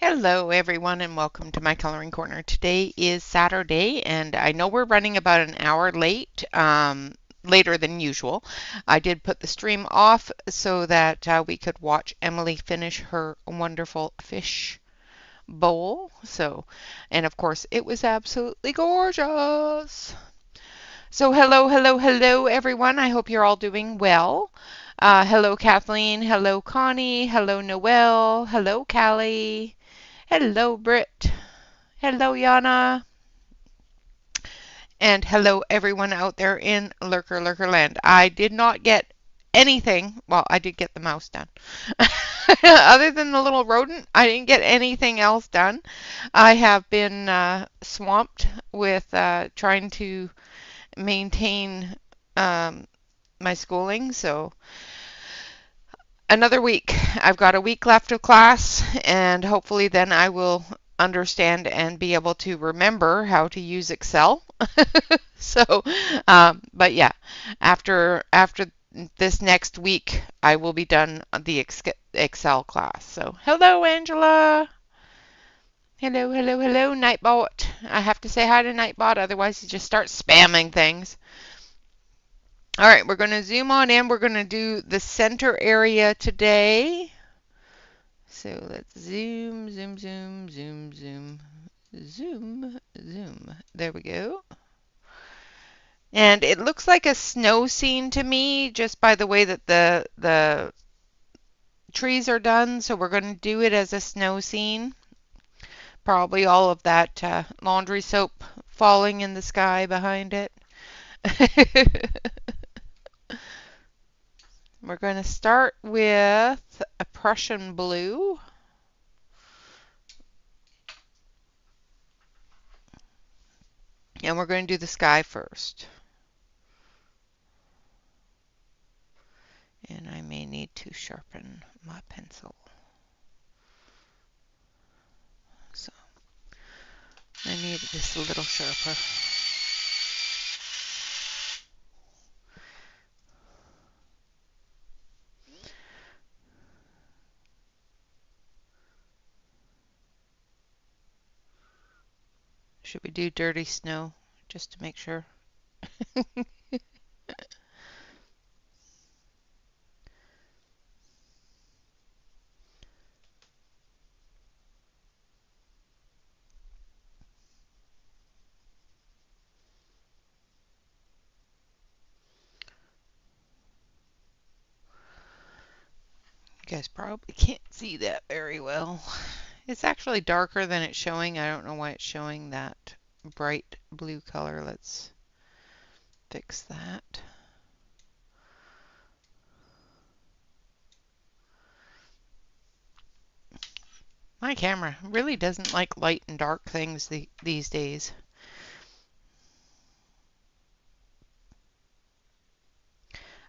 Hello everyone and welcome to my coloring corner. Today is Saturday and I know we're running about an hour late, later than usual. I did put the stream off so that we could watch Emily finish her wonderful fish bowl. And of course it was absolutely gorgeous. So hello everyone. I hope you're all doing well. Hello Kathleen, hello Connie, hello Noelle, hello Callie. Hello, Britt. Hello, Yana. And hello, everyone out there in Lurker Land. I did not get anything. Well, I did get the mouse done. Other than the little rodent, I didn't get anything else done. I have been swamped with trying to maintain my schooling. So another week. I've got a week left of class, and hopefully then I will understand and be able to remember how to use Excel. So, but yeah, after this next week, I will be done the Excel class. So, hello, Angela. Hello, Nightbot. I have to say hi to Nightbot, otherwise he just starts spamming things. All right, we're going to zoom on in. We're going to do the center area today. So let's zoom. There we go. And it looks like a snow scene to me just by the way that the trees are done. So we're going to do it as a snow scene. Probably all of that laundry soap falling in the sky behind it. We're going to start with a Prussian blue. And we're going to do the sky first. And I may need to sharpen my pencil. So I need this a little sharper. Should we do dirty snow just to make sure? You guys probably can't see that very well. It's actually darker than it's showing. I don't know why it's showing that bright blue color. Let's fix that. My camera really doesn't like light and dark things these days.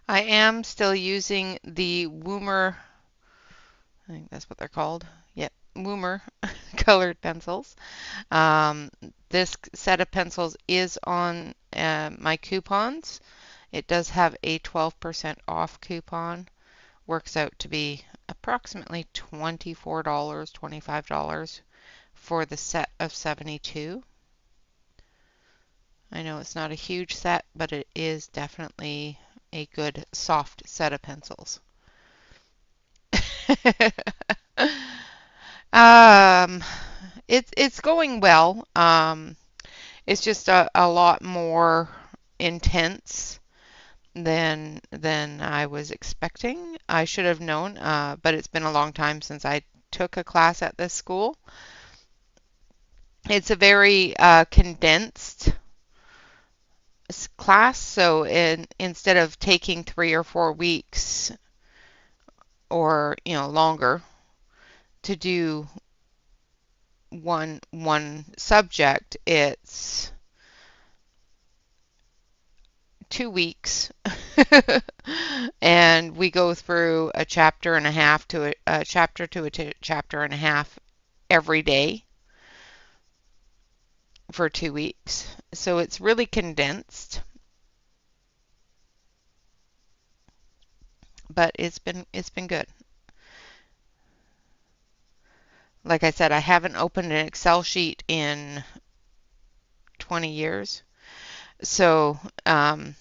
I am still using the Woomer, I think that's what they're called. Yep, Woomer colored pencils. This set of pencils is on my coupons. It does have a 12% off coupon. Works out to be approximately $24, $25 for the set of 72. I know it's not a huge set, but it is definitely a good soft set of pencils. um, it's going well. It's just a lot more intense than I was expecting. I should have known, but it's been a long time since I took a class at this school. It's a very condensed class, so instead of taking 3 or 4 weeks or longer to do one subject, it's 2 weeks. And we go through a chapter and a half to a chapter to a chapter and a half every day for 2 weeks. So it's really condensed, but it's been good. Like I said, I haven't opened an Excel sheet in 20 years. So I'm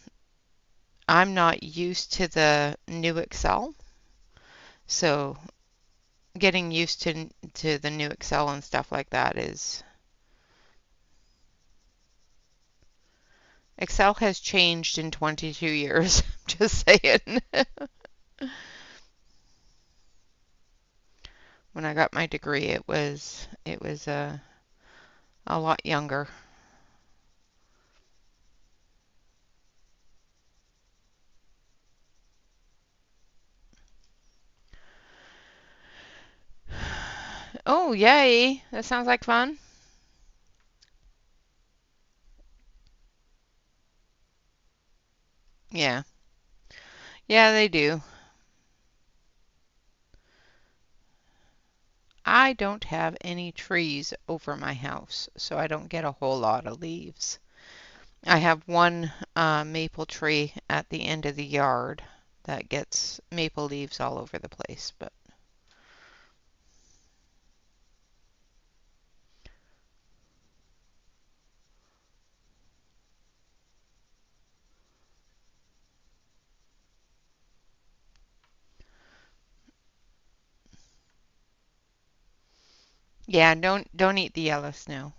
not used to the new Excel. So getting used to the new Excel and stuff like that is Excel has changed in 22 years. Just saying. When I got my degree, it was a lot younger. Oh, yay. That sounds like fun. Yeah. Yeah, they do. I don't have any trees over my house, so I don't get a whole lot of leaves. I have one maple tree at the end of the yard that gets maple leaves all over the place, but yeah, don't eat the yellow snow.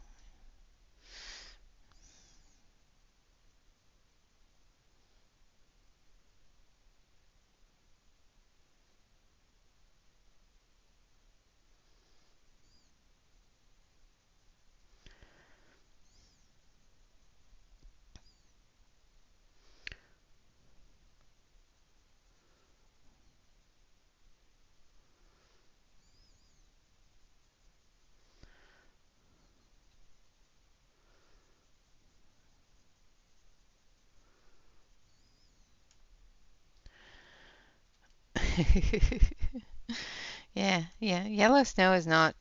Yeah, yeah, yellow snow is not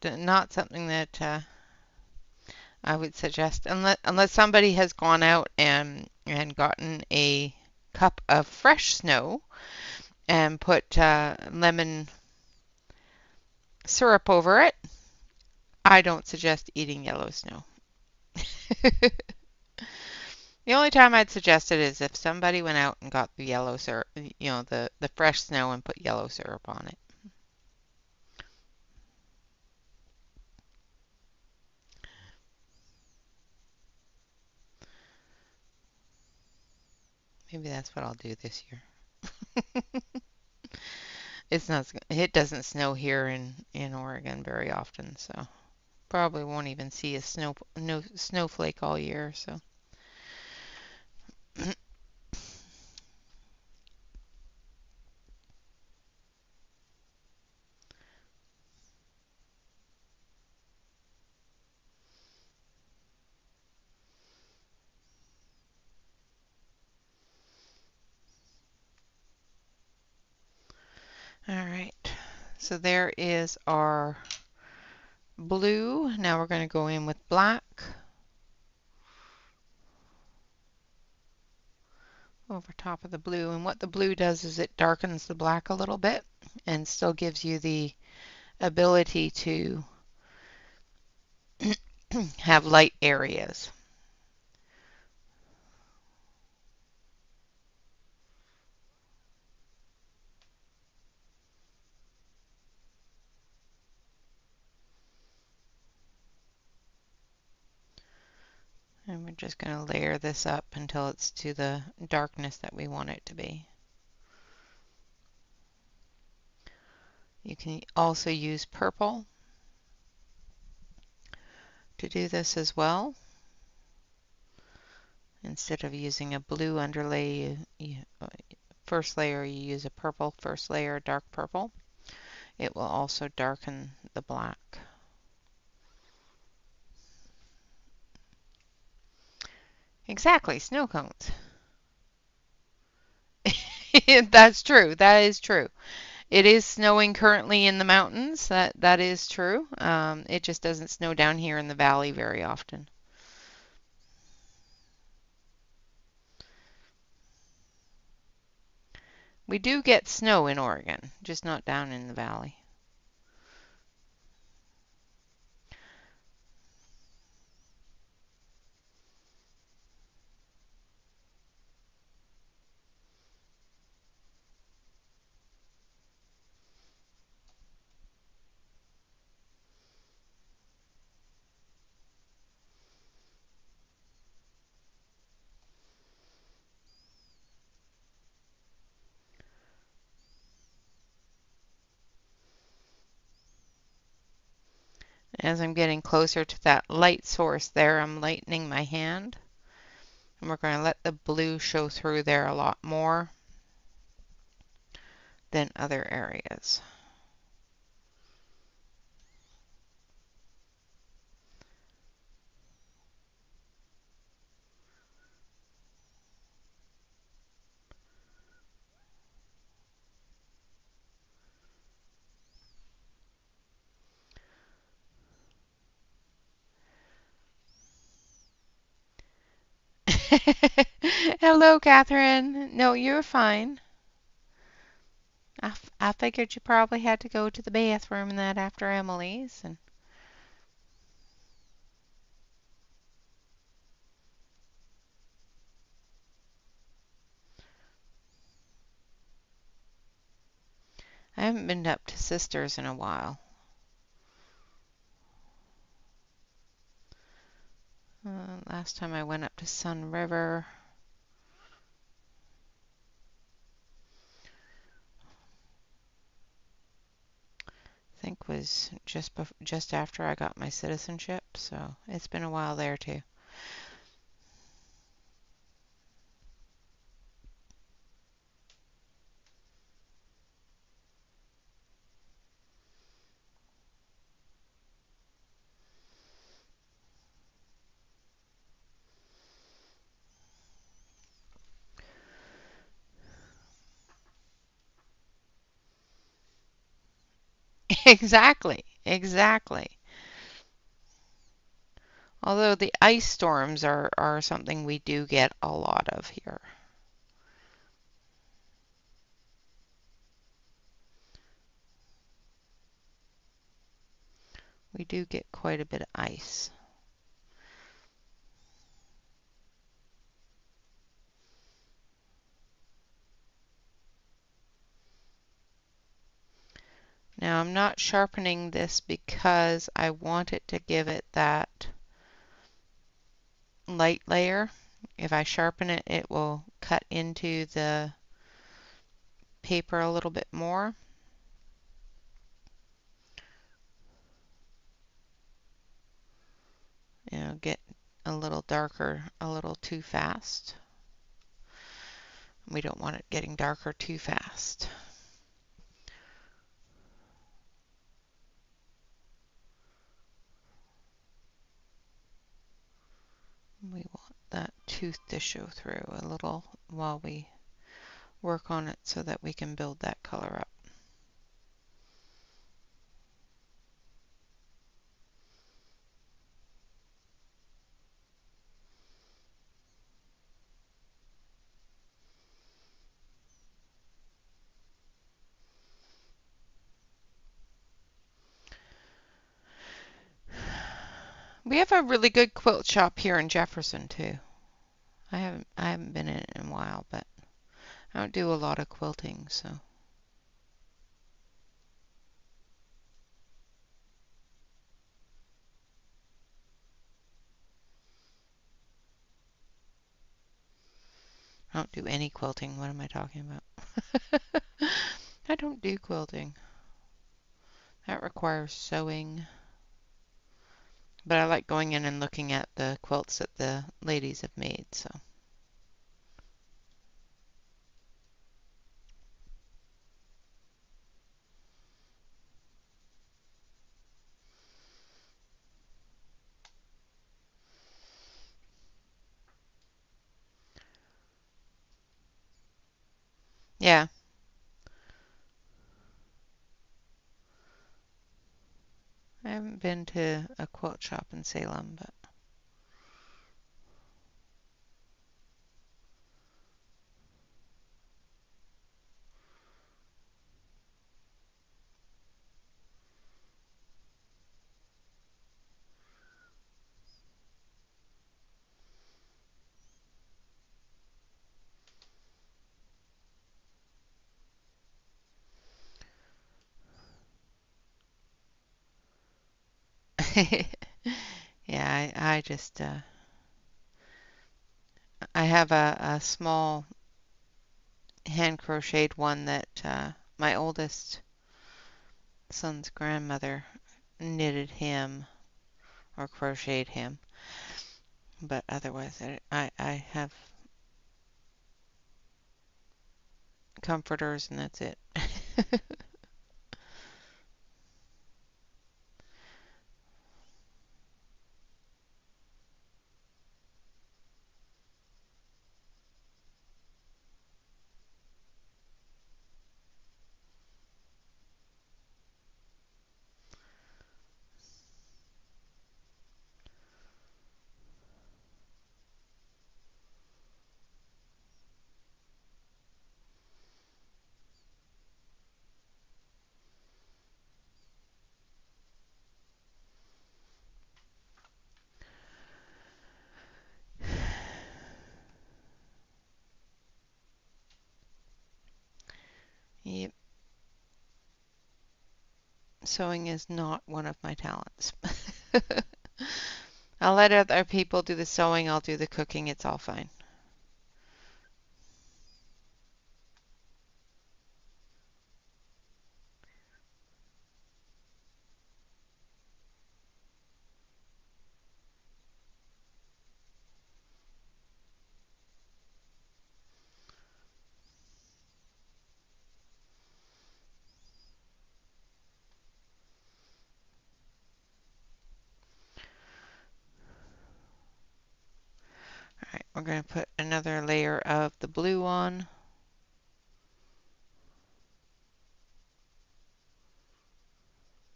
something that I would suggest unless somebody has gone out and gotten a cup of fresh snow and put lemon syrup over it. I don't suggest eating yellow snow. The only time I'd suggest it is if somebody went out and got the yellow syrup, the fresh snow and put yellow syrup on it. Maybe that's what I'll do this year. It doesn't snow here in Oregon very often, so probably won't even see a no snowflake all year, so. All right. So there is our blue. Now we're going to go in with black over top of the blue. And what the blue does is it darkens the black a little bit and still gives you the ability to have light areas. And we're just going to layer this up until it's to the darkness that we want it to be. You can also use purple to do this as well. Instead of using a blue underlay, first layer you use a purple first layer, dark purple. It will also darken the black. Exactly, snow cones. That's true. That is true. It is snowing currently in the mountains. That is true. It just doesn't snow down here in the valley very often. We do get snow in Oregon, just not down in the valley. As I'm getting closer to that light source there, I'm lightening my hand. And we're going to let the blue show through there a lot more than other areas. Hello, Catherine. No, you're fine. I figured you probably had to go to the bathroom and that after Emily's. And I haven't been up to Sisters in a while. Last time I went up to Sun River, I think was just after I got my citizenship, so it's been a while there too. Exactly, exactly. Although the ice storms are something we do get a lot of here. We do get quite a bit of ice. Now I'm not sharpening this because I want it to give it that light layer. If I sharpen it, it will cut into the paper a little bit more. It'll get a little darker a little too fast. We don't want it getting darker too fast. We want that tooth to show through a little while we work on it so that we can build that color up. We have a really good quilt shop here in Jefferson too. I haven't been in it in a while, but I don't do a lot of quilting, so I don't do any quilting. What am I talking about? I don't do quilting. That requires sewing. But I like going in and looking at the quilts that the ladies have made, so. Yeah, I haven't been to a quilt shop in Salem, but yeah, I just I have a small hand crocheted one that my oldest son's grandmother knitted hem or crocheted hem, but otherwise I have comforters and that's it. Yep. Sewing is not one of my talents. I'll let other people do the sewing, I'll do the cooking, it's all fine. Alright, we're going to put another layer of the blue on.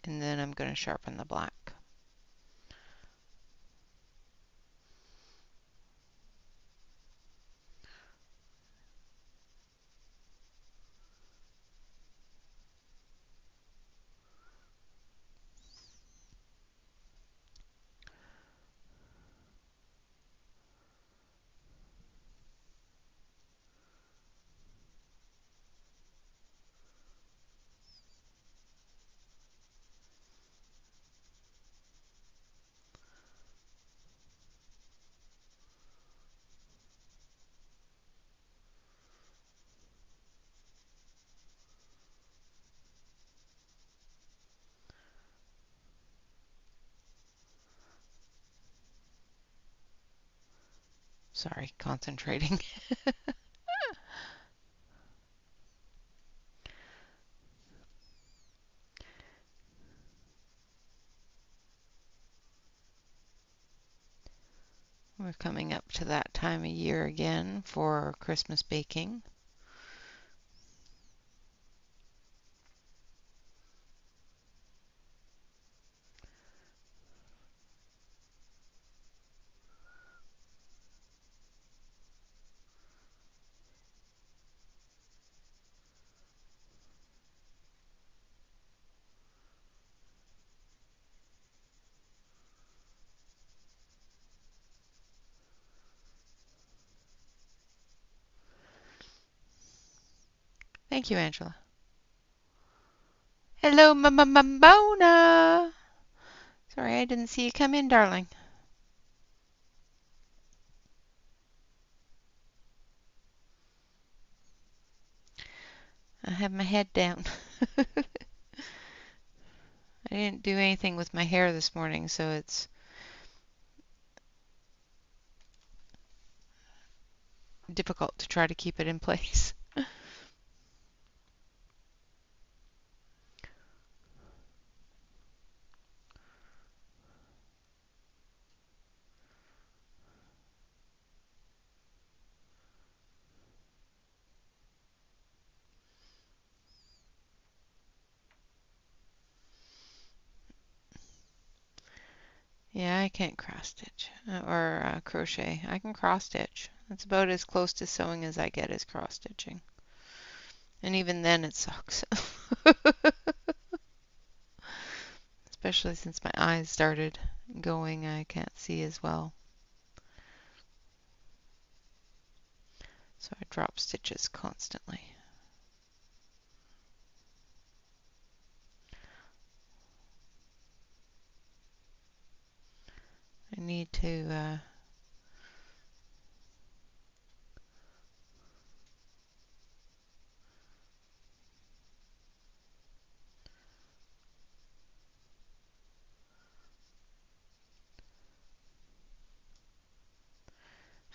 And then I'm going to sharpen the black. Sorry, concentrating. We're coming up to that time of year again for Christmas baking. Thank you, Angela. Hello, Mona. Sorry, I didn't see you come in, darling. I have my head down. I didn't do anything with my hair this morning, so it's difficult to try to keep it in place. Yeah, I can't cross stitch or crochet. I can cross stitch. That's about as close to sewing as I get is cross stitching. And even then it sucks. Especially since my eyes started going, I can't see as well. So I drop stitches constantly. I need to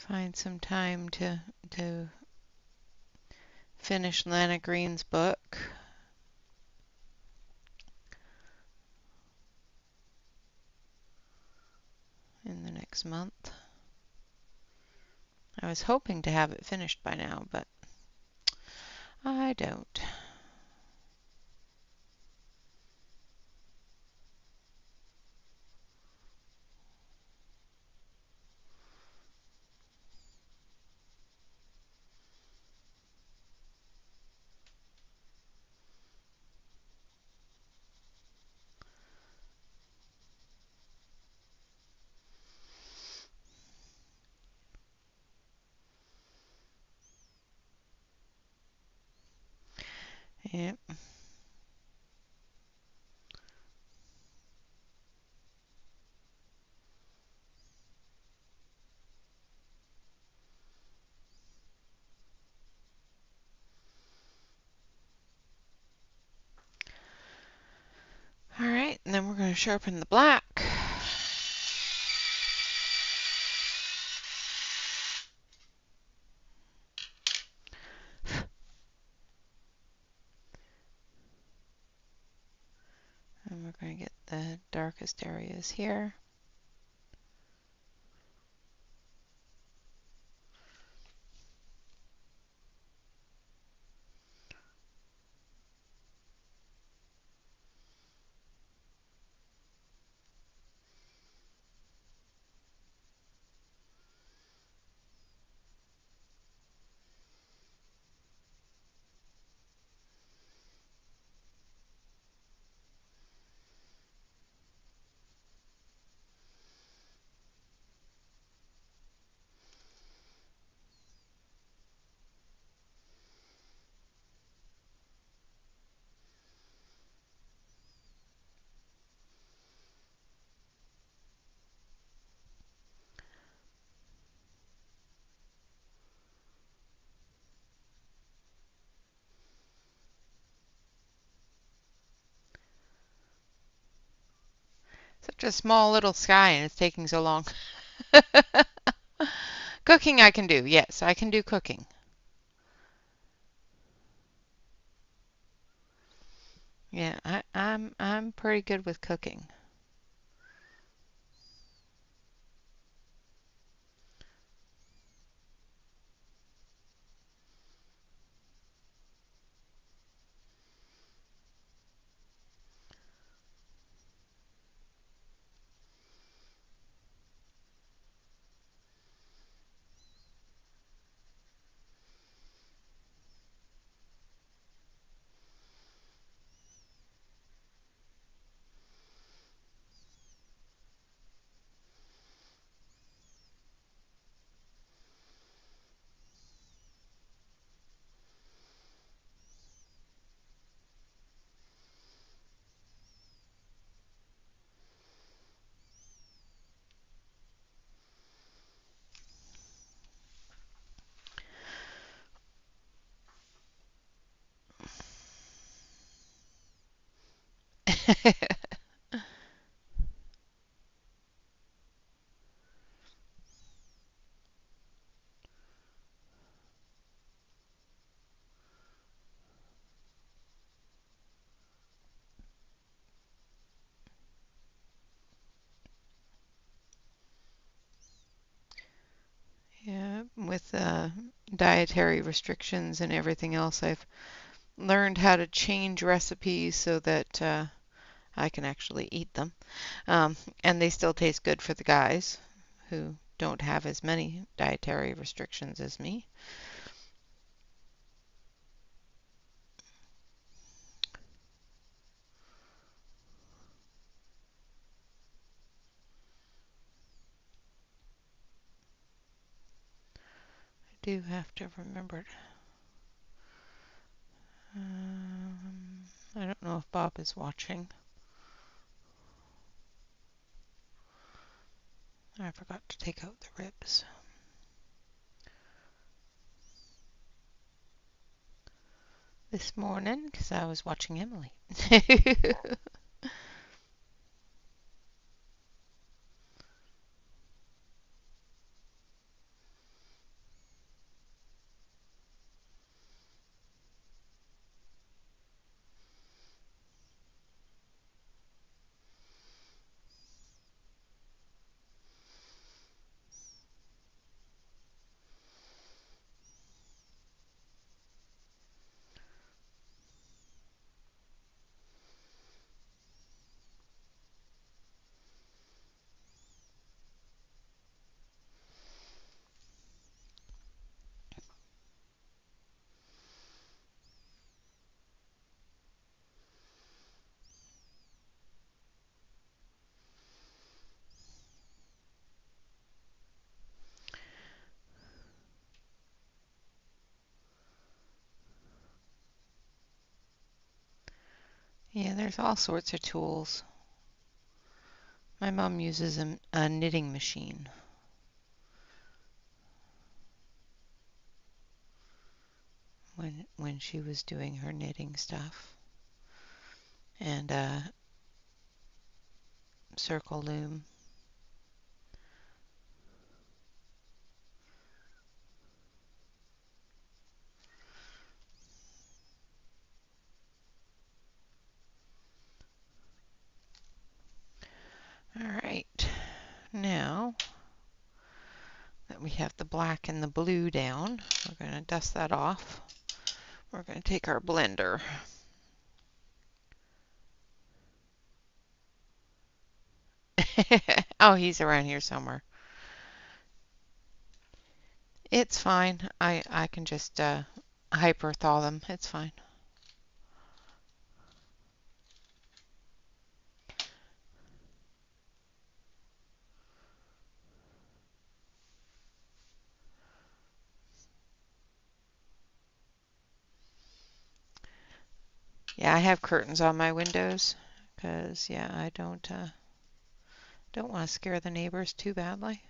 find some time to finish Lana Green's book in the next month. I was hoping to have it finished by now, but I don't. Yep. All right, and then we're going to sharpen the black. And we're going to get the darkest areas here. Such a small little sky and it's taking so long. Cooking I can do. Yes, I can do cooking. Yeah, I'm pretty good with cooking. Yeah, with dietary restrictions and everything else, I've learned how to change recipes so that I can actually eat them. And they still taste good for the guys who don't have as many dietary restrictions as me. I do have to remember. I don't know if Bob is watching. I forgot to take out the ribs this morning because I was watching Emily. Yeah, there's all sorts of tools. My mom uses a knitting machine. When she was doing her knitting stuff. And a circle loom. All right, now that we have the black and the blue down, we're going to dust that off. We're going to take our blender. Oh, he's around here somewhere. It's fine. I can just hyper thaw them. It's fine. Yeah, I have curtains on my windows because yeah, I don't want to scare the neighbors too badly.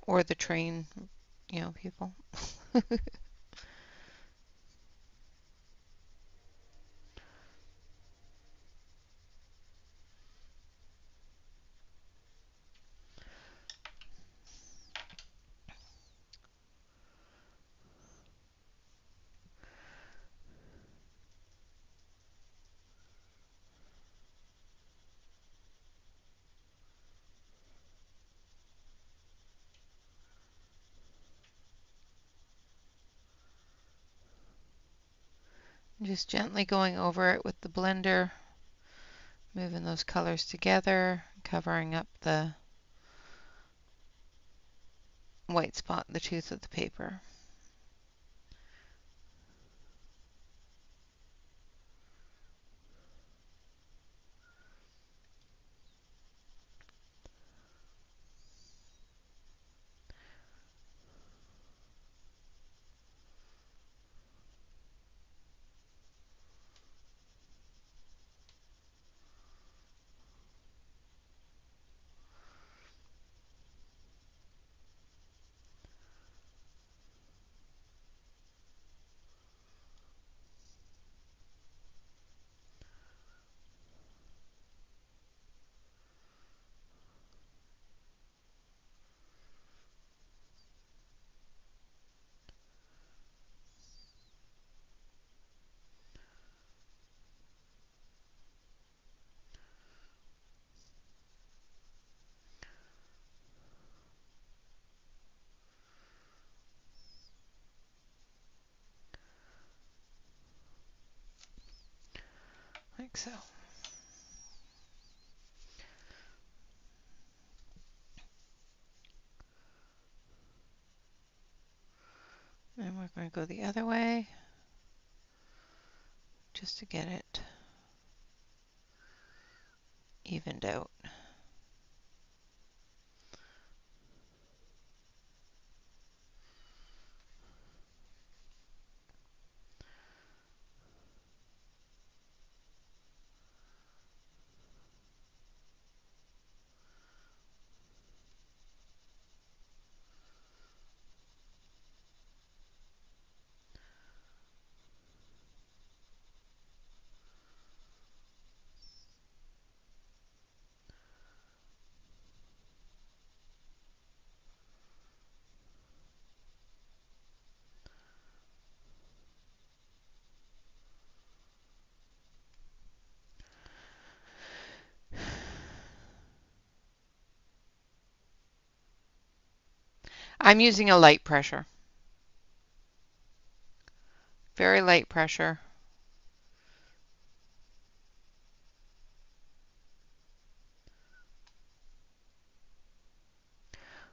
Or the train, people. Just gently going over it with the blender, moving those colors together, covering up the white spot in the tooth of the paper. Like so. And we're going to go the other way just to get it evened out. I'm using a light pressure, very light pressure.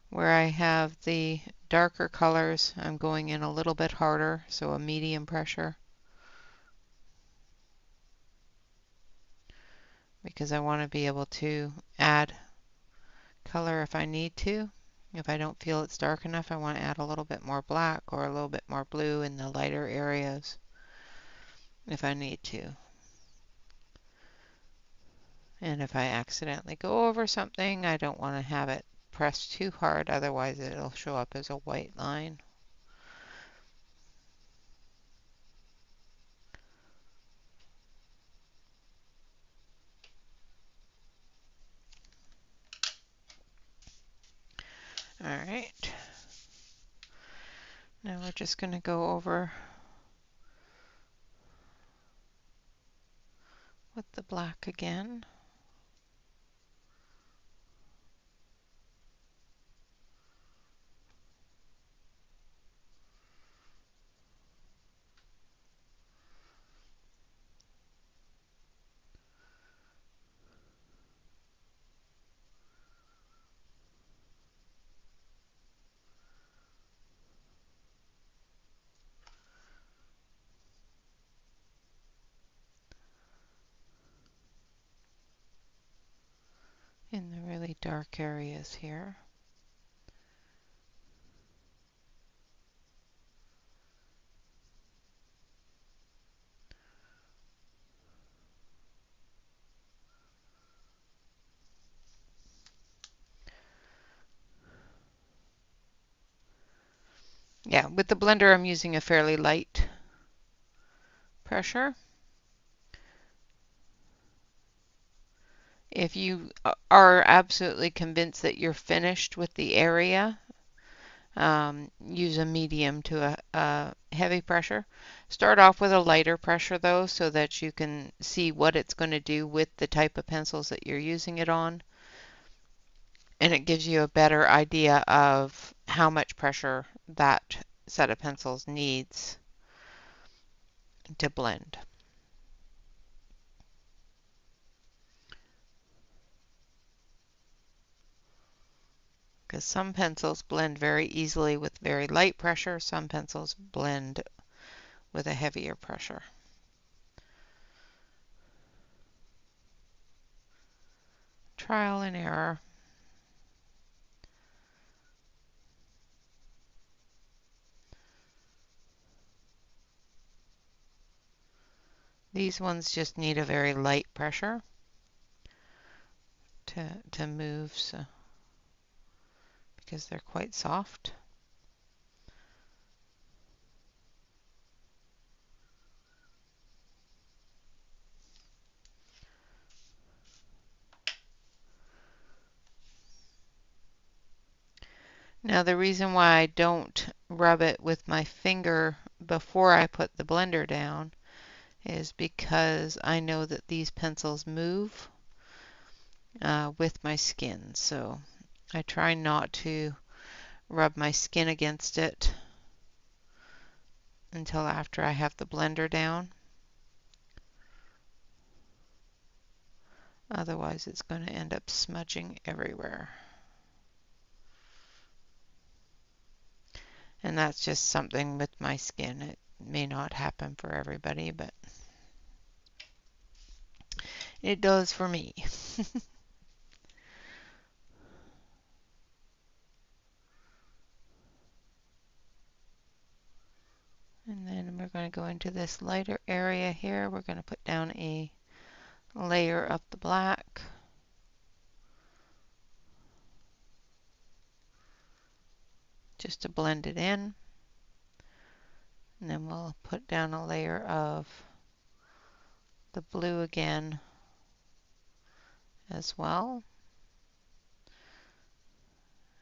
Where I have the darker colors, I'm going in a little bit harder, so a medium pressure, because I want to be able to add color if I need to. If I don't feel it's dark enough, I want to add a little bit more black or a little bit more blue in the lighter areas if I need to. And if I accidentally go over something, I don't want to have it pressed too hard, otherwise it'll show up as a white line. All right. Now we're just going to go over with the black again. In the really dark areas here. Yeah, with the blender I'm using a fairly light pressure. If you are absolutely convinced that you're finished with the area, use a medium to a heavy pressure. Start off with a lighter pressure though, so that you can see what it's going to do with the type of pencils that you're using it on. And it gives you a better idea of how much pressure that set of pencils needs to blend. Because some pencils blend very easily with very light pressure, some pencils blend with a heavier pressure. Trial and error. These ones just need a very light pressure to move, so because they're quite soft. Now the reason why I don't rub it with my finger before I put the blender down is because I know that these pencils move with my skin, so I try not to rub my skin against it until after I have the blender down. Otherwise it's going to end up smudging everywhere. And that's just something with my skin. It may not happen for everybody, but it does for me. And then we're going to go into this lighter area here. We're going to put down a layer of the black. Just to blend it in. And then we'll put down a layer of the blue again as well.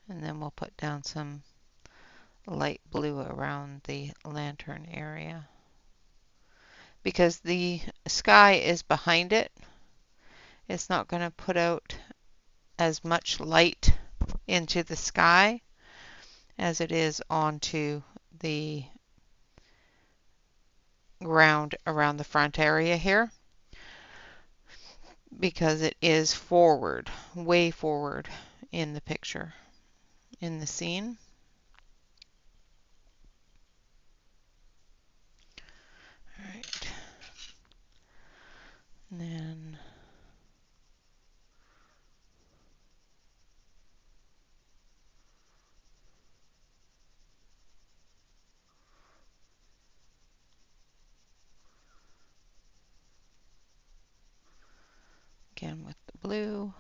And then we'll put down some light blue around the lantern area. Because the sky is behind it, it's not going to put out as much light into the sky as it is onto the ground around the front area here, because it is forward, way forward in the picture, in the scene. All right. And then blue.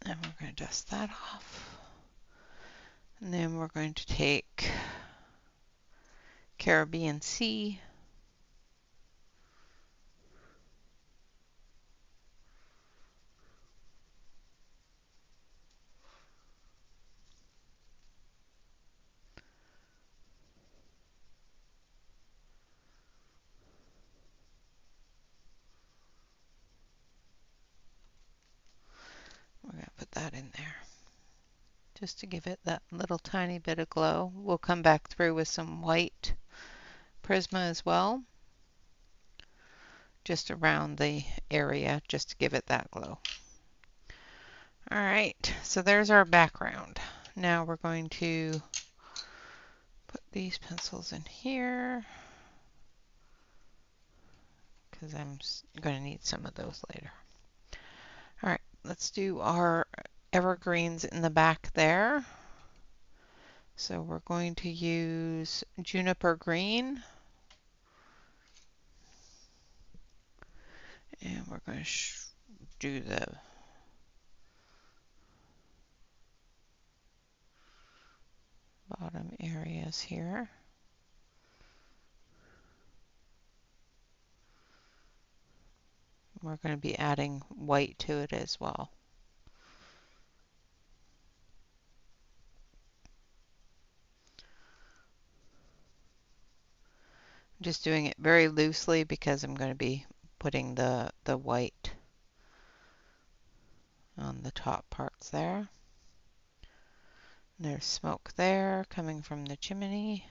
And we're going to dust that off. And then we're going to take Caribbean Sea. We're going to put that in there just to give it that little tiny bit of glow. We'll come back through with some white Prisma as well, just around the area, just to give it that glow. All right, so there's our background. Now we're going to put these pencils in here because I'm going to need some of those later. All right, let's do our evergreens in the back there. So we're going to use juniper green. And we're going to do the bottom areas here. We're going to be adding white to it as well. I'm just doing it very loosely because I'm going to be putting the white on the top parts there. There's smoke there coming from the chimney.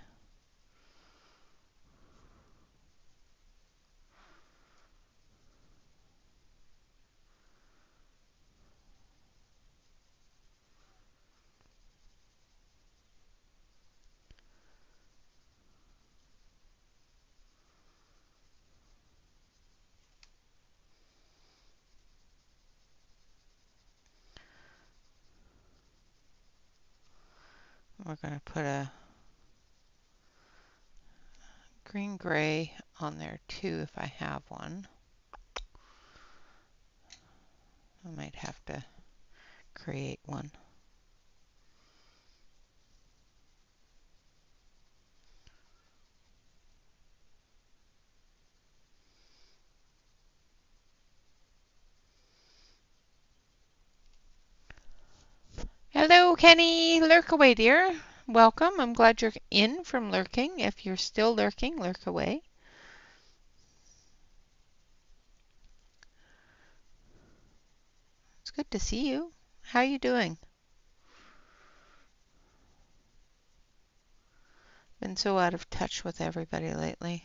We're going to put a green gray on there too if I have one. I might have to create one. Hello, Kenny. Lurk away, dear. Welcome. I'm glad you're in from lurking. If you're still lurking, lurk away. It's good to see you. How are you doing? Been so out of touch with everybody lately.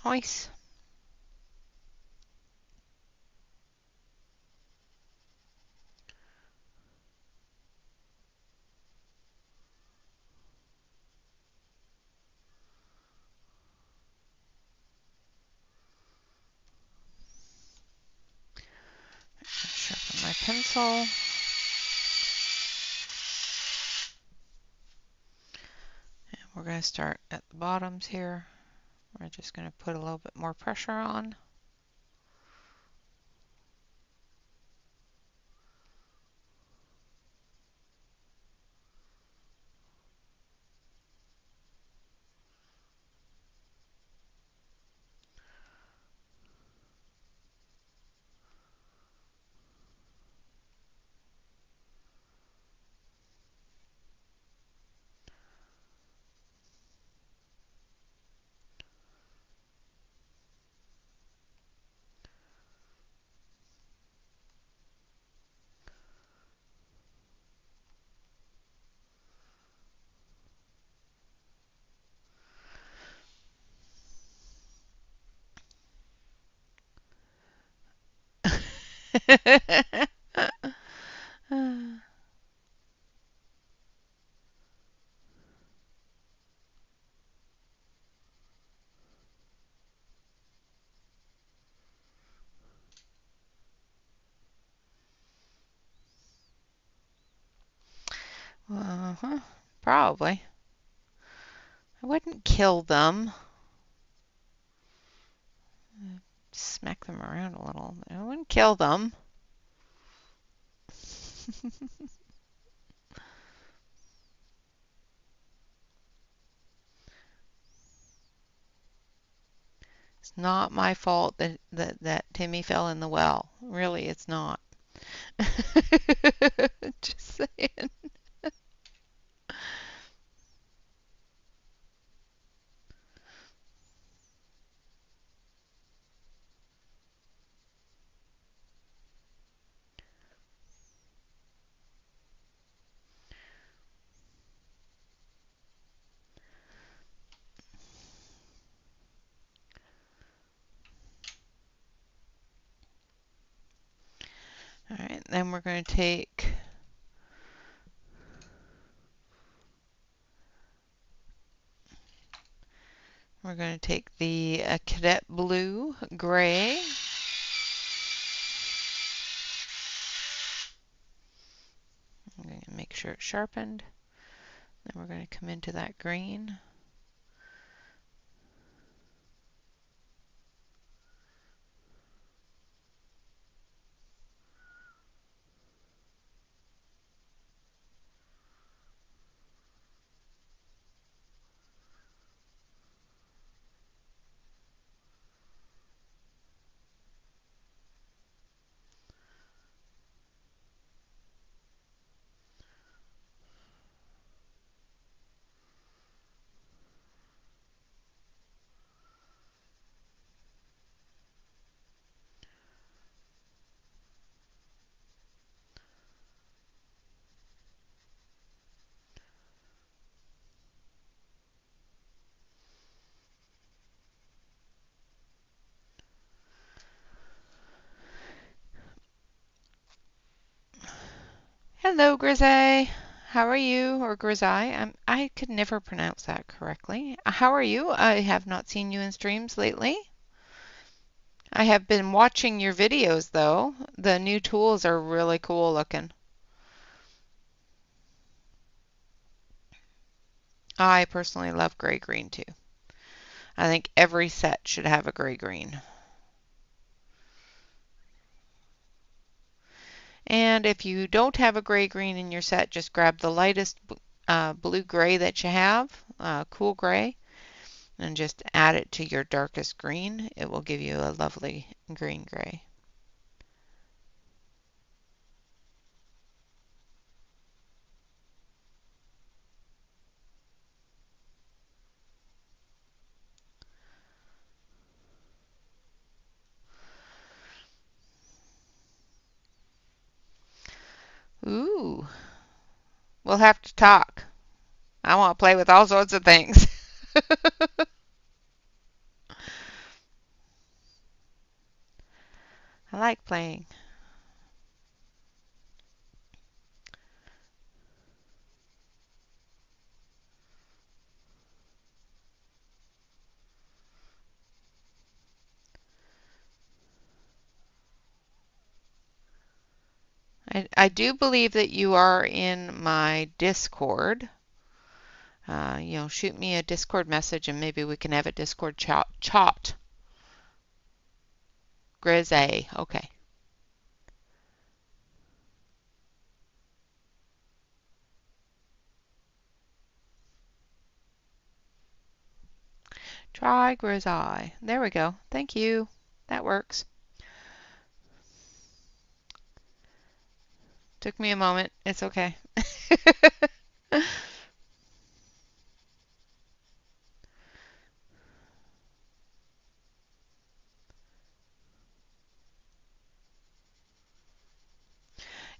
Nice. Sharpen my pencil. And we're going to start at the bottoms here. We're just going to put a little bit more pressure on. Uh-huh. Probably. I wouldn't kill them. Smack them around a little. I wouldn't kill them. It's not my fault that Timmy fell in the well. Really, it's not. Just saying. All right, then we're going to take the cadet blue gray. I'm going to make sure it's sharpened. Then we're going to come into that green. Hello, Grisay. How are you? Or Grisay? I could never pronounce that correctly. How are you? I have not seen you in streams lately. I have been watching your videos though. The new tools are really cool looking. I personally love gray green too. I think every set should have a gray green. And if you don't have a gray green in your set, just grab the lightest blue gray that you have, cool gray, and just add it to your darkest green. It will give you a lovely green gray. Ooh, we'll have to talk. I want to play with all sorts of things. I like playing. I do believe that you are in my Discord. Shoot me a Discord message and maybe we can have a Discord chat. Grizzy. Okay. Try Grizzy. There we go. Thank you. That works. Took me a moment. It's okay.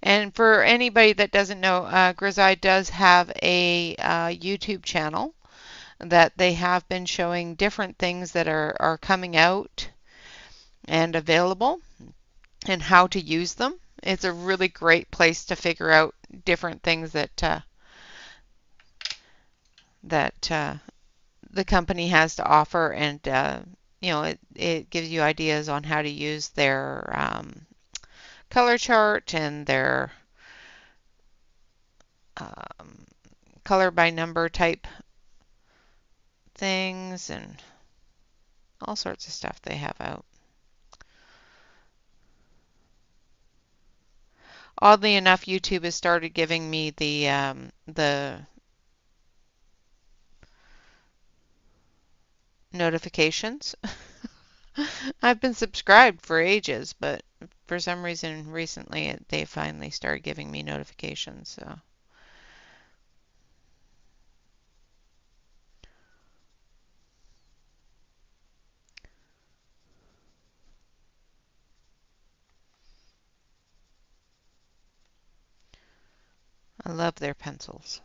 And for anybody that doesn't know, Grizzy does have a YouTube channel that they have been showing different things that are coming out and available. and how to use them. It's a really great place to figure out different things that the company has to offer, and it gives you ideas on how to use their color chart and their um, color by number type things and all sorts of stuff they have out. Oddly enough, YouTube has started giving me the notifications. I've been subscribed for ages, but for some reason recently they finally started giving me notifications. So I love their pencils.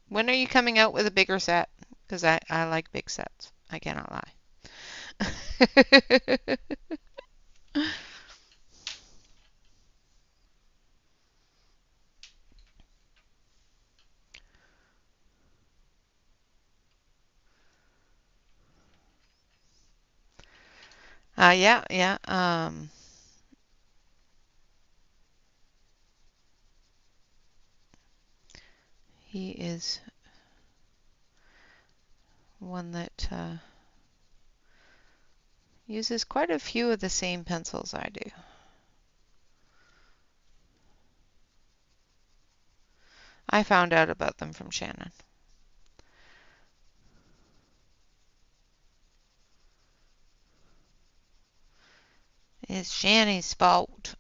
When are you coming out with a bigger set? Because I like big sets. I cannot lie. Yeah, yeah. He is one that uses quite a few of the same pencils I do. I found out about them from Shannon. It's Shannon's fault.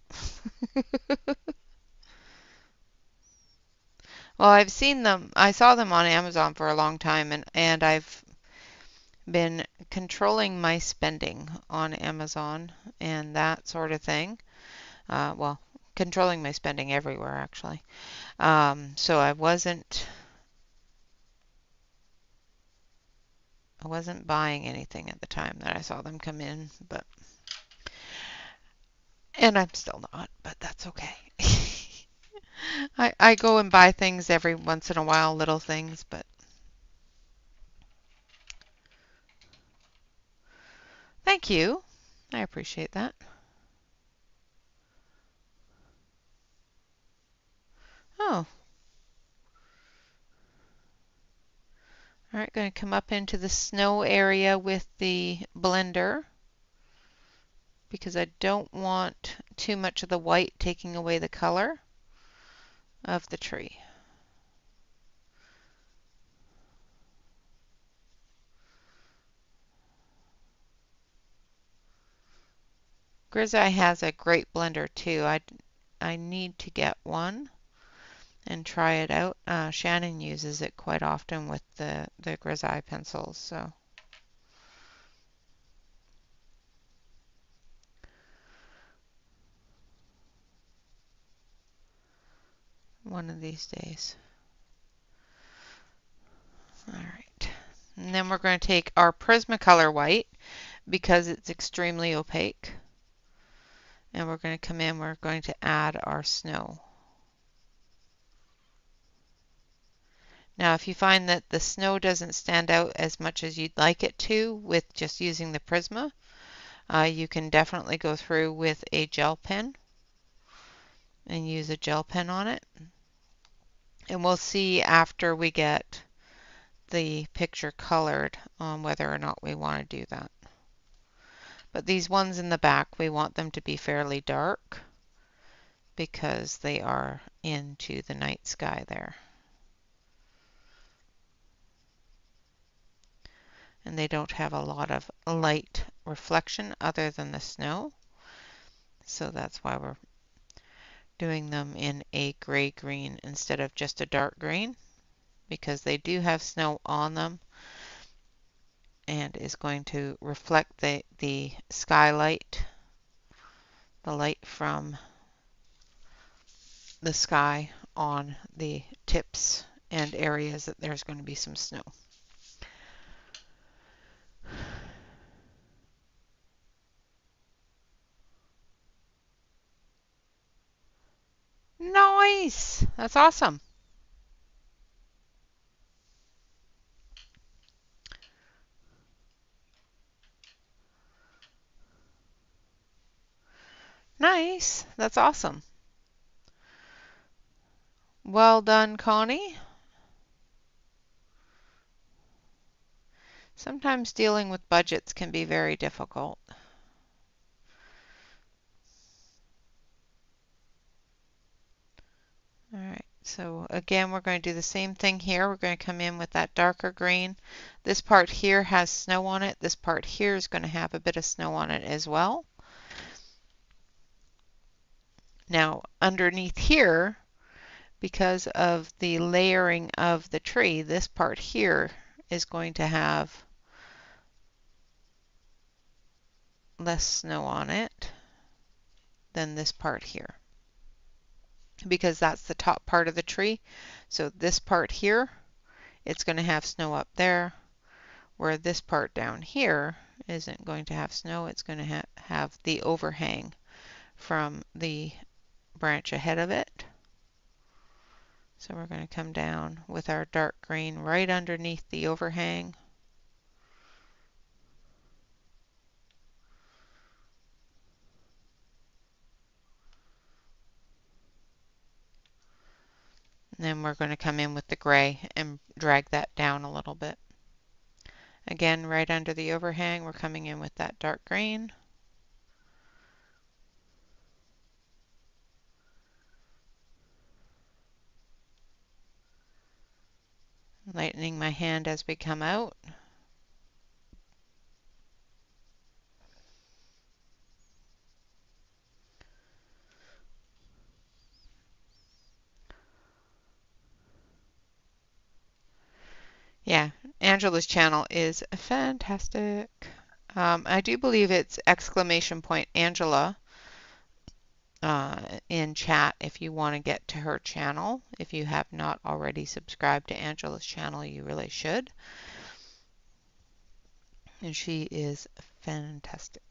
Well, I've seen them. I saw them on Amazon for a long time, and I've been controlling my spending on Amazon and that sort of thing. Well, controlling my spending everywhere actually. So I wasn't buying anything at the time that I saw them come in, and I'm still not, but that's okay. I go and buy things every once in a while, little things, but thank you. I appreciate that. Oh, all right, going to come up into the snow area with the blender because I don't want too much of the white taking away the color of the tree. Grizzly has a great blender too. I need to get one and try it out. Shannon uses it quite often with the Grizzly pencils, so one of these days. All right. And then we're going to take our Prismacolor white because it's extremely opaque. And we're going to come in, we're going to add our snow. Now, if you find that the snow doesn't stand out as much as you'd like it to with just using the Prisma, you can definitely go through with a gel pen and use a gel pen on it. And we'll see after we get the picture colored on whether or not we want to do that. But these ones in the back, we want them to be fairly dark because they are into the night sky there. And they don't have a lot of light reflection other than the snow. So that's why we're doing them in a gray-green instead of just a dark green, because they do have snow on them and is going to reflect the skylight, the light from the sky on the tips and areas that there's going to be some snow. Nice. That's awesome. Nice. That's awesome. Well done, Connie. Sometimes dealing with budgets can be very difficult. All right, so again, we're going to do the same thing here. We're going to come in with that darker green. This part here has snow on it. This part here is going to have a bit of snow on it as well. Now, underneath here, because of the layering of the tree, this part here is going to have less snow on it than this part here, because that's the top part of the tree. So this part here, it's going to have snow up there, where this part down here isn't going to have snow. It's going to have the overhang from the branch ahead of it. So we're going to come down with our dark green right underneath the overhang. And then we're going to come in with the gray and drag that down a little bit. Again, right under the overhang, we're coming in with that dark green. Lightening my hand as we come out. Yeah, Angela's channel is fantastic. I do believe it's exclamation point Angela in chat if you want to get to her channel. If you have not already subscribed to Angela's channel, you really should. And she is fantastic.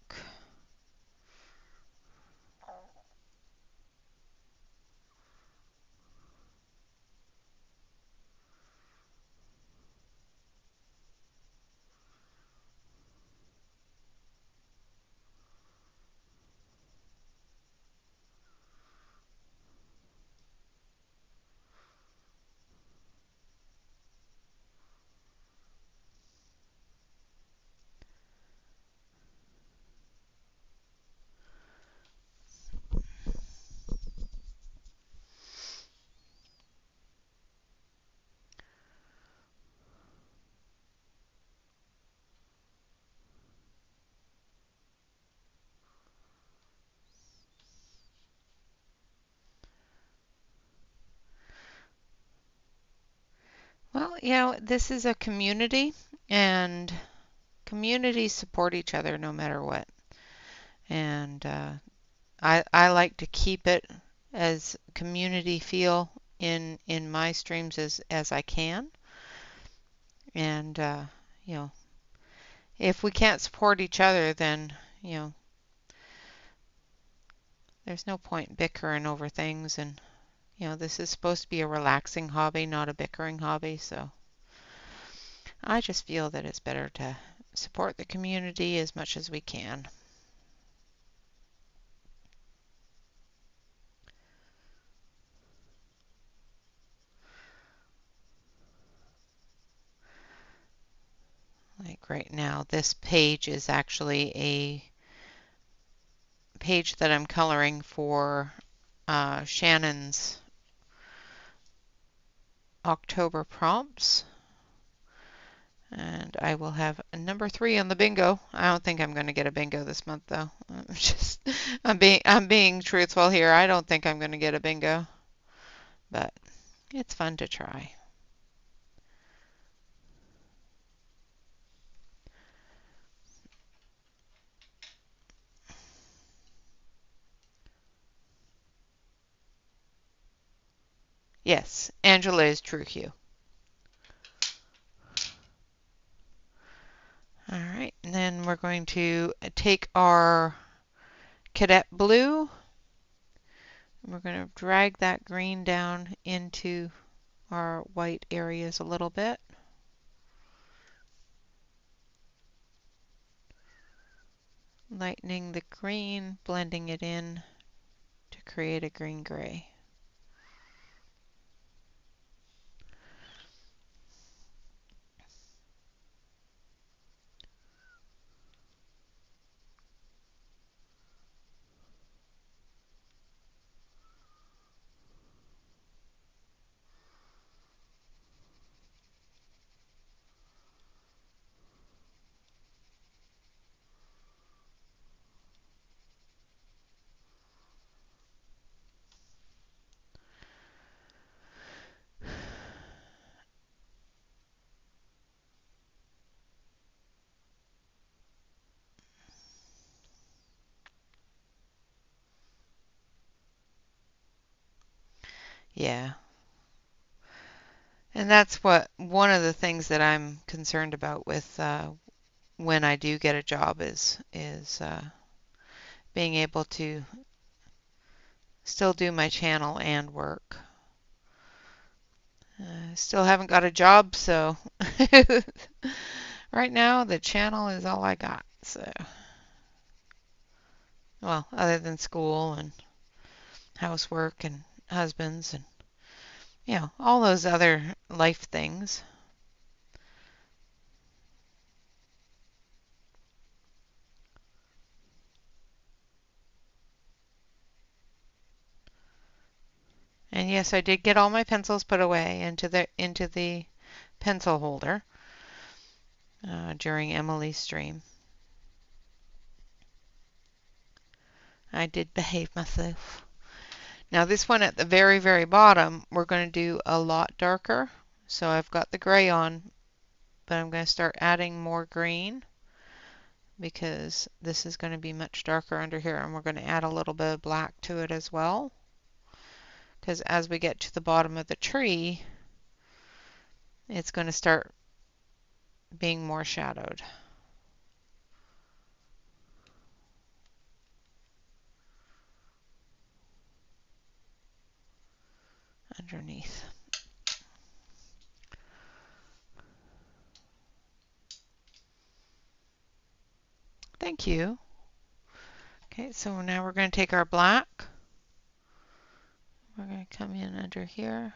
Well, this is a community, and communities support each other no matter what. And I like to keep it as community feel in my streams as I can. And if we can't support each other, then there's no point bickering over things. And this is supposed to be a relaxing hobby, not a bickering hobby. So I just feel that it's better to support the community as much as we can. Like right now, this page is actually a page that I'm coloring for Shannon's October prompts. And I will have a number 3 on the bingo. I don't think I'm going to get a bingo this month though. I'm being truthful here. I don't think I'm going to get a bingo. But it's fun to try. Yes, Angela is true hue. All right, and then we're going to take our cadet blue, We're going to drag that green down into our white areas a little bit. Lightening the green, blending it in to create a green-gray. Yeah. And that's one of the things that I'm concerned about with when I do get a job is being able to still do my channel and work. Still haven't got a job, so right now the channel is all I got. So, well, other than school and housework and husbands and all those other life things. And yes, I did get all my pencils put away into the pencil holder during Emily's stream. I did behave myself. Now this one at the very, very bottom, we're going to do a lot darker. So I've got the gray on, but I'm going to start adding more green because this is going to be much darker under here, and we're going to add a little bit of black to it as well. Because as we get to the bottom of the tree, it's going to start being more shadowed underneath. Thank you. Okay, so now we're going to take our black. We're going to come in under here.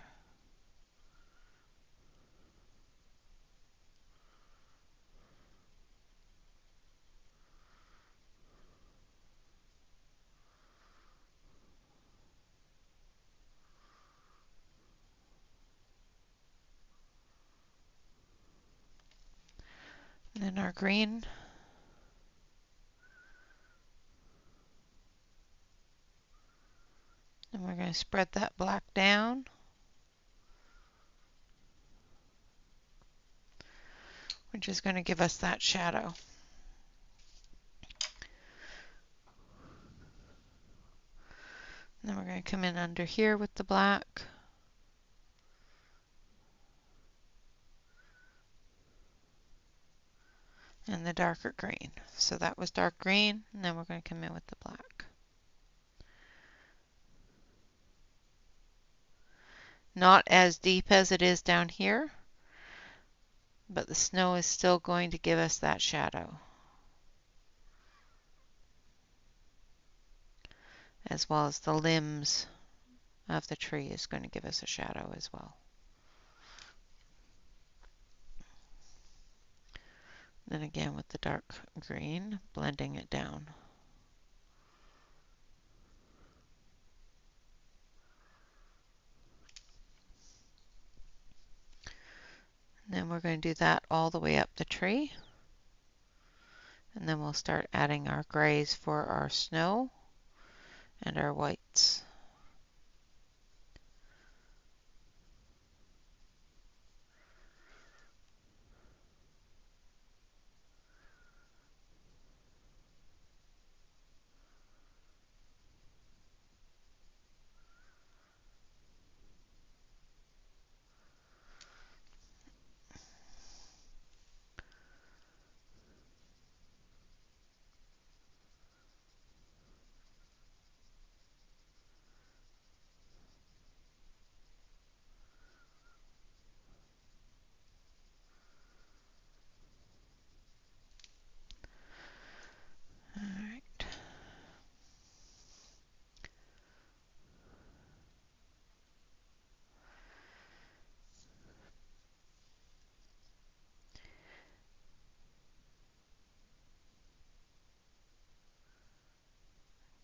And then our green. And we're going to spread that black down. Which is going to give us that shadow. And then we're going to come in under here with the black. And the darker green. So that was dark green, and then we're going to come in with the black. Not as deep as it is down here, but the snow is still going to give us that shadow, as well as the limbs of the tree is going to give us a shadow as well. Then again with the dark green, blending it down. And then we're going to do that all the way up the tree. And then we'll start adding our grays for our snow and our whites.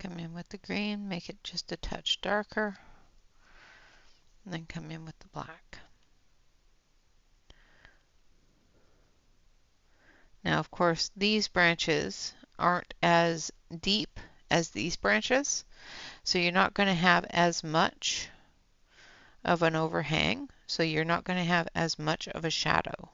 Come in with the green, make it just a touch darker, and then come in with the black. Now, of course, these branches aren't as deep as these branches, so you're not going to have as much of an overhang, so you're not going to have as much of a shadow.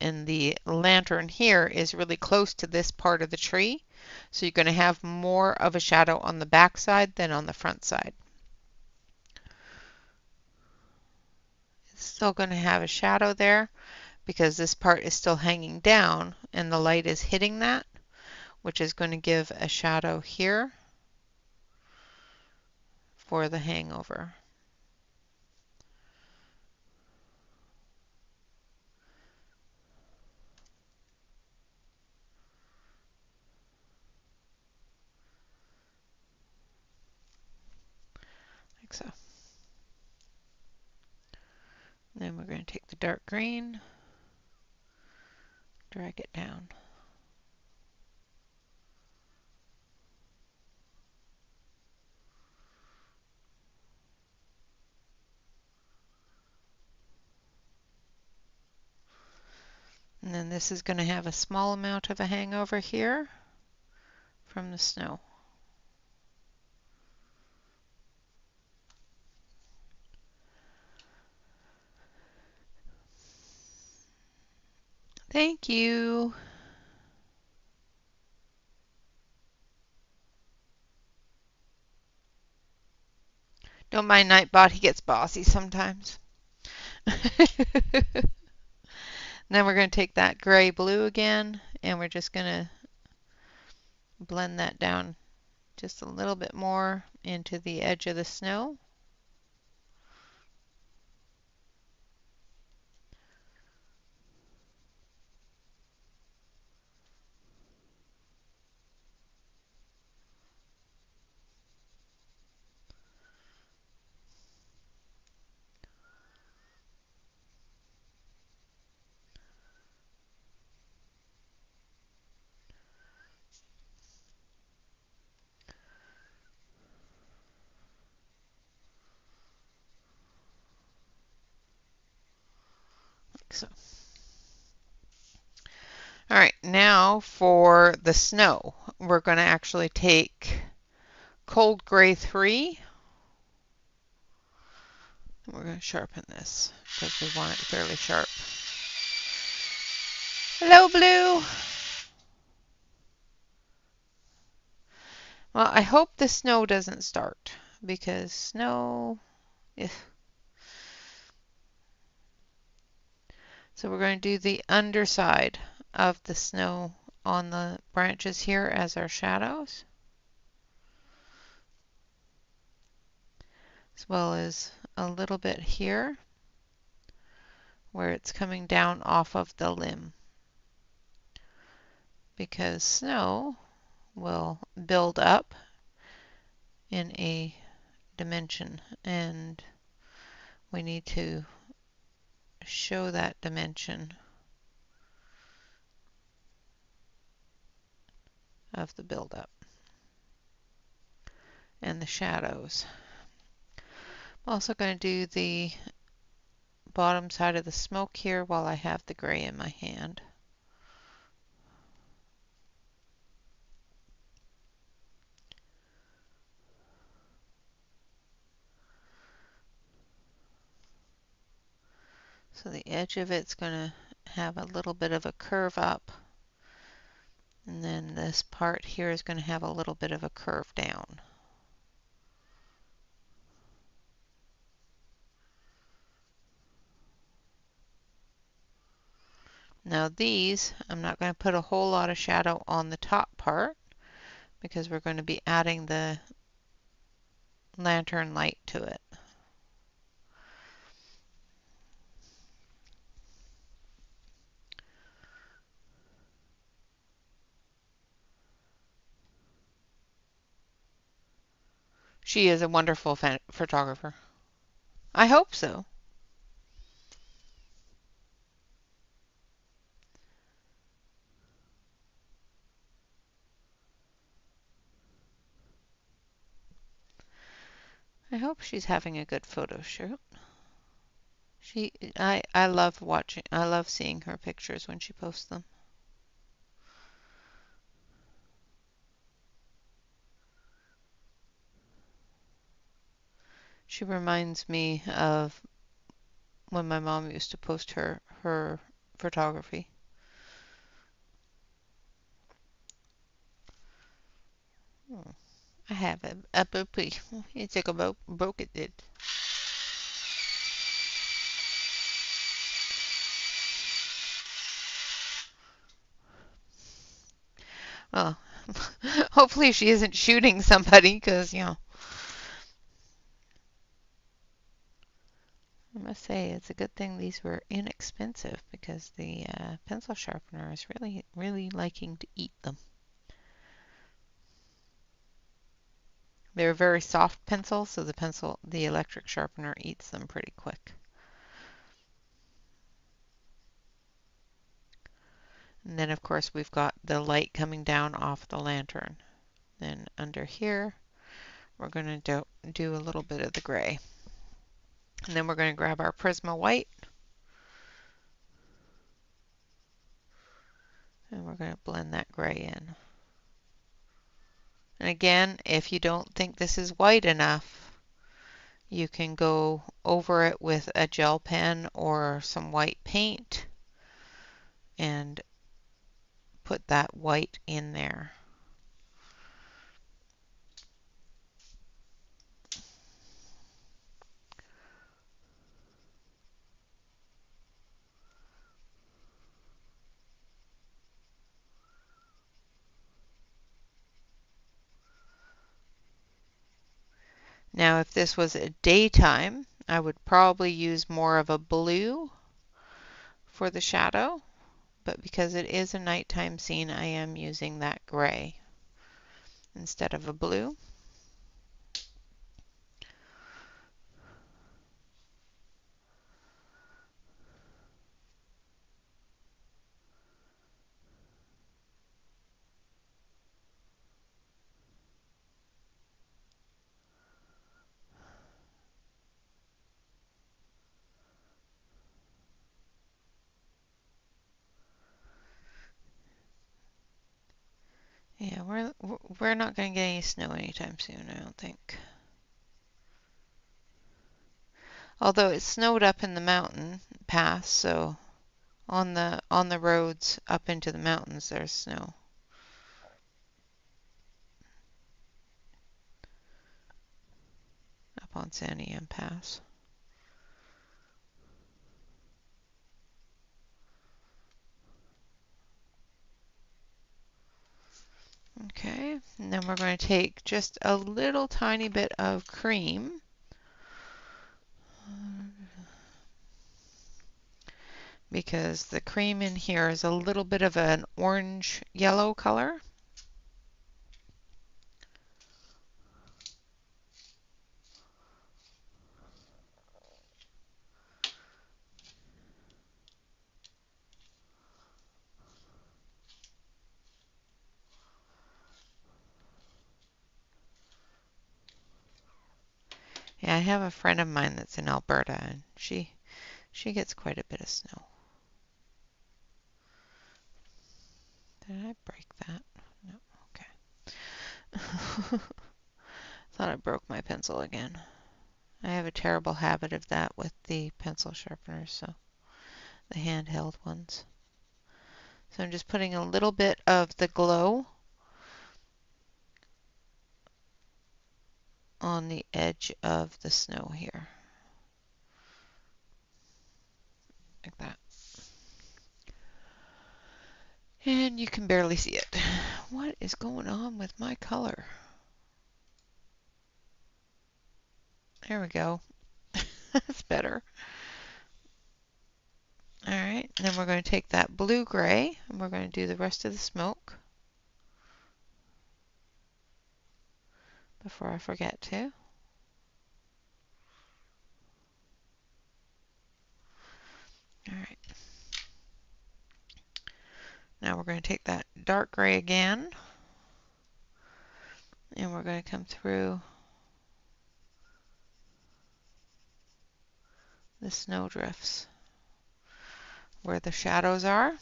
And the lantern here is really close to this part of the tree, so you're going to have more of a shadow on the back side than on the front side. It's still going to have a shadow there because this part is still hanging down and the light is hitting that, which is going to give a shadow here for the hangover. Like so. Then we're going to take the dark green, drag it down. And then this is going to have a small amount of a hangover here from the snow. Thank you. Don't mind Nightbot, he gets bossy sometimes. Then we're going to take that gray blue again, and we're just going to blend that down just a little bit more into the edge of the snow. Like so. All right, now for the snow, we're going to actually take cold gray 3. We're going to sharpen this because we want it fairly sharp. Hello, blue. Well, I hope the snow doesn't start because snow. Ugh. So we're going to do the underside of the snow on the branches here as our shadows, as well as a little bit here where it's coming down off of the limb, because snow will build up in a dimension and we need to show that dimension of the buildup and the shadows. I'm also going to do the bottom side of the smoke here while I have the gray in my hand. So the edge of it's going to have a little bit of a curve up, and then this part here is going to have a little bit of a curve down. Now these, I'm not going to put a whole lot of shadow on the top part because we're going to be adding the lantern light to it. She is a wonderful photographer. I hope so. I hope she's having a good photo shoot. I love watching, I love seeing her pictures when she posts them. She reminds me of when my mom used to post her photography. Oh, I have a puppy. It's like a broke it did. Well, hopefully she isn't shooting somebody because, you know, I must say it's a good thing these were inexpensive because the pencil sharpener is really liking to eat them. They're very soft pencils, so the electric sharpener eats them pretty quick. And then of course we've got the light coming down off the lantern. Then under here, we're going to do a little bit of the gray. And then we're going to grab our Prisma white. And we're going to blend that gray in. And again, if you don't think this is white enough, you can go over it with a gel pen or some white paint and put that white in there. Now, if this was a daytime, I would probably use more of a blue for the shadow, but because it is a nighttime scene, I am using that gray instead of a blue. Yeah, we're not going to get any snow anytime soon, I don't think. Although it snowed up in the mountain pass, so on the roads up into the mountains there's snow. Up on Santiam Pass. Okay, and then we're going to take just a little tiny bit of cream. Because the cream in here is a little bit of an orange yellow color. Yeah, I have a friend of mine that's in Alberta and she gets quite a bit of snow. Did I break that? No, okay. Thought I broke my pencil again. I have a terrible habit of that with the pencil sharpeners, so the handheld ones. So I'm just putting a little bit of the glow on the edge of the snow here. Like that. And you can barely see it. What is going on with my color? There we go. That's better. Alright, and then we're going to take that blue-gray and we're going to do the rest of the smoke before I forget to. Alright. Now we're going to take that dark gray again and we're going to come through the snow drifts where the shadows are.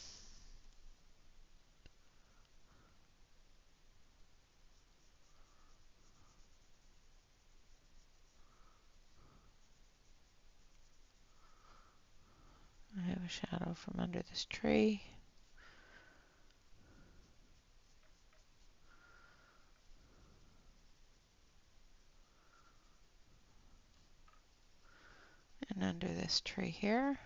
I have a shadow from under this tree. And under this tree here.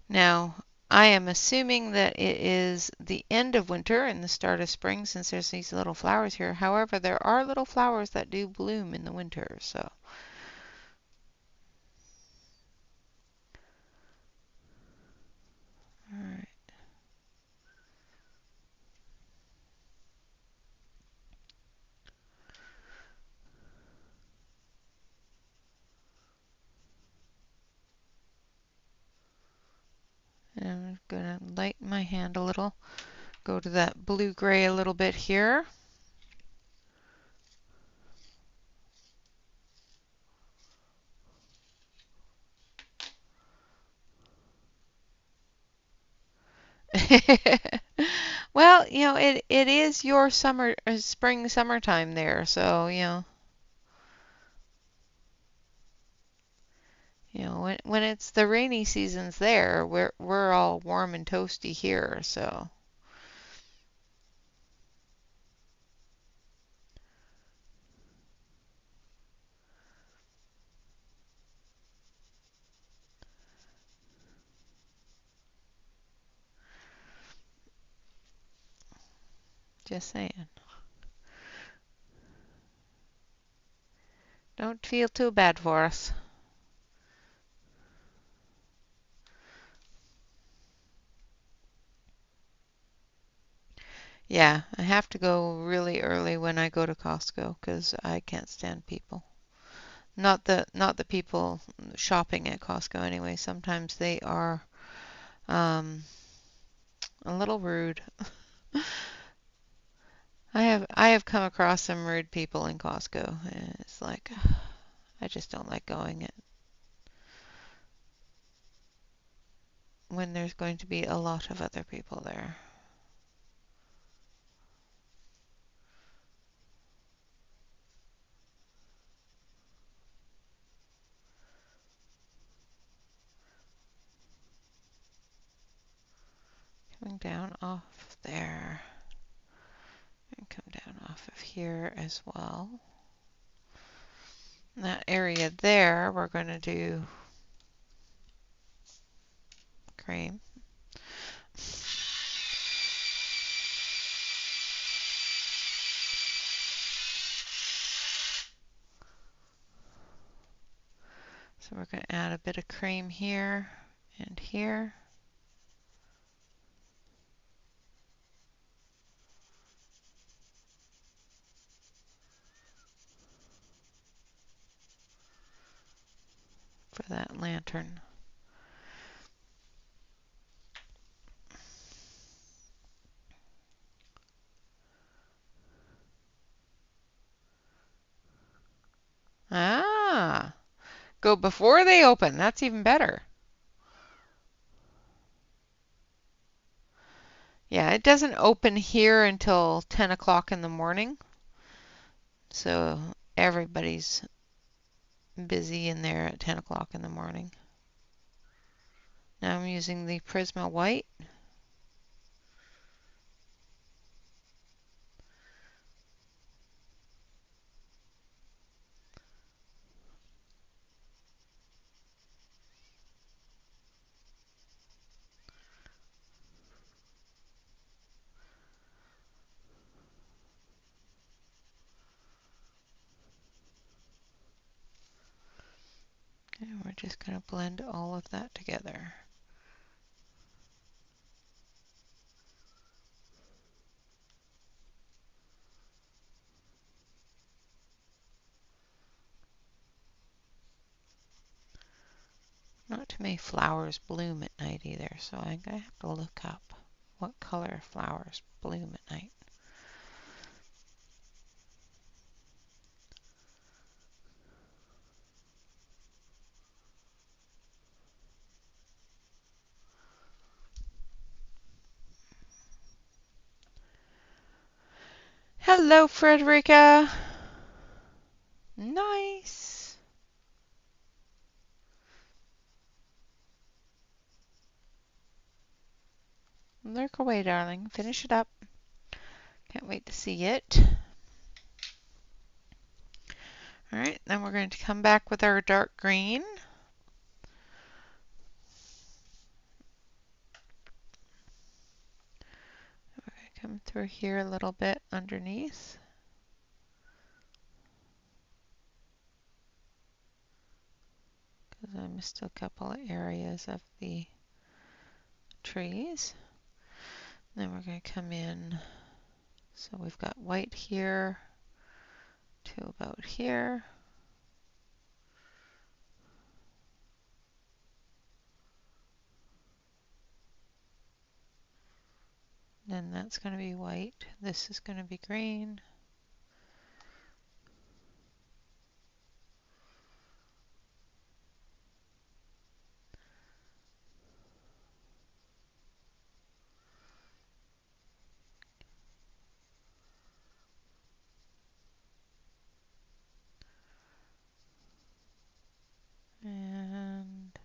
Now, I am assuming that it is the end of winter and the start of spring since there's these little flowers here. However, there are little flowers that do bloom in the winter, so. All right. And I'm going to lighten my hand a little. Go to that blue-gray a little bit here. Well, it is your spring, summertime there, so, when it's the rainy seasons there, we're all warm and toasty here, so. Just saying. Don't feel too bad for us. Yeah, I have to go really early when I go to Costco because I can't stand people. Not the people shopping at Costco anyway. Sometimes they are um, a little rude. I have come across some rude people in Costco, and it's like I just don't like going it when there's going to be a lot of other people there. Coming down off there and come down off of here as well. In that area there, we're going to do cream. So we're going to add a bit of cream here and here. For that lantern. Ah, go before they open. That's even better. Yeah, it doesn't open here until 10 o'clock in the morning. So everybody's busy in there at 10 o'clock in the morning. Now I'm using the Prisma White. And we're just going to blend all of that together. Not too many flowers bloom at night either, so I'm going to have to look up what color flowers bloom at night. Hello, Frederica. Nice. Lurk away, darling. Finish it up. Can't wait to see it. All right, then we're going to come back with our dark green. We're going to come through here a little bit underneath. Because I missed a couple of areas of the trees. Then we're going to come in. So we've got white here to about here. Then that's going to be white. This is going to be green. And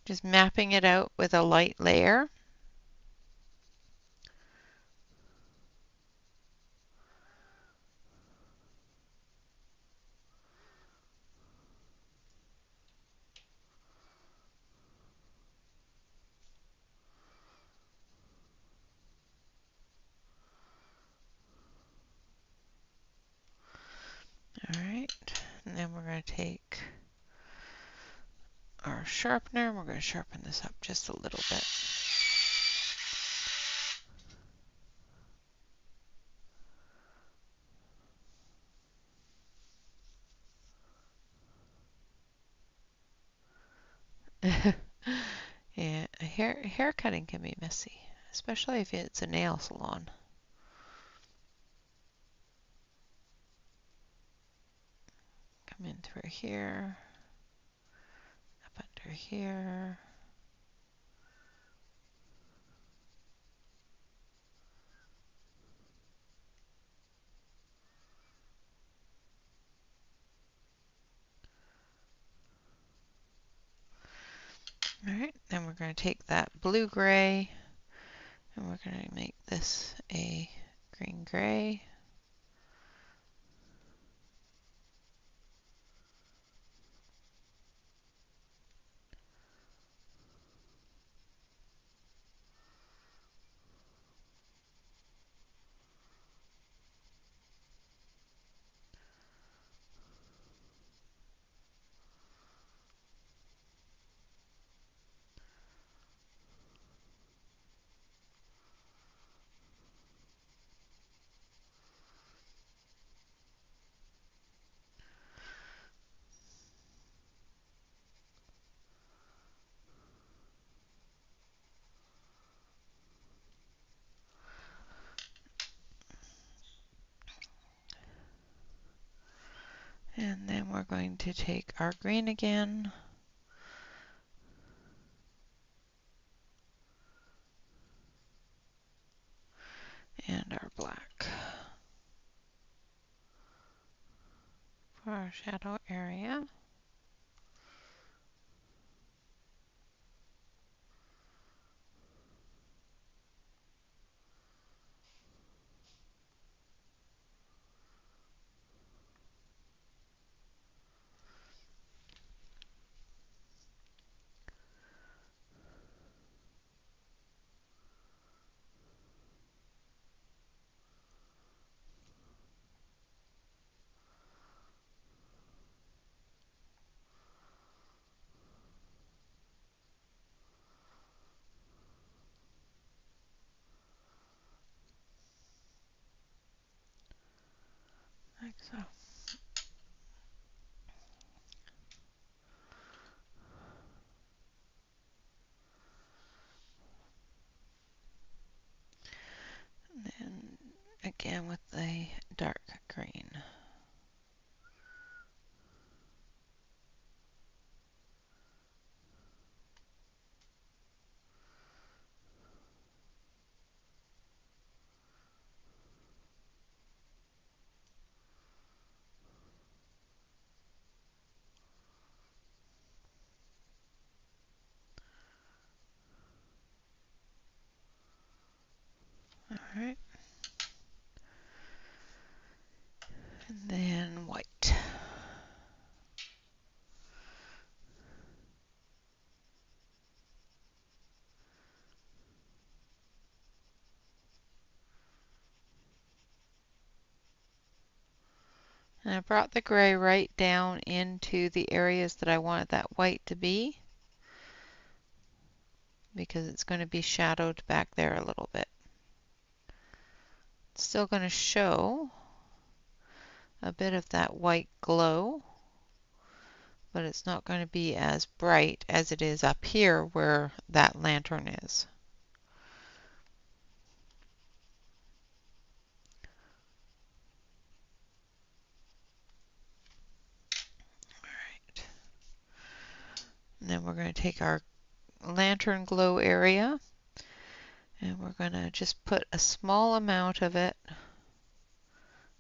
just mapping it out with a light layer. All right, and then we're going to take our sharpener and we're going to sharpen this up just a little bit. Yeah, hair cutting can be messy, especially if it's a nail salon. Come in through here, up under here. All right, then we're going to take that blue gray and we're going to make this a green gray. And then we're going to take our green again. And our black for our shadow area. Like so. again with the dark green. All right. And then white. And I brought the gray right down into the areas that I wanted that white to be, because it's going to be shadowed back there a little bit. It's still going to show a bit of that white glow, but it's not going to be as bright as it is up here where that lantern is. All right. And then we're going to take our lantern glow area and we're going to just put a small amount of it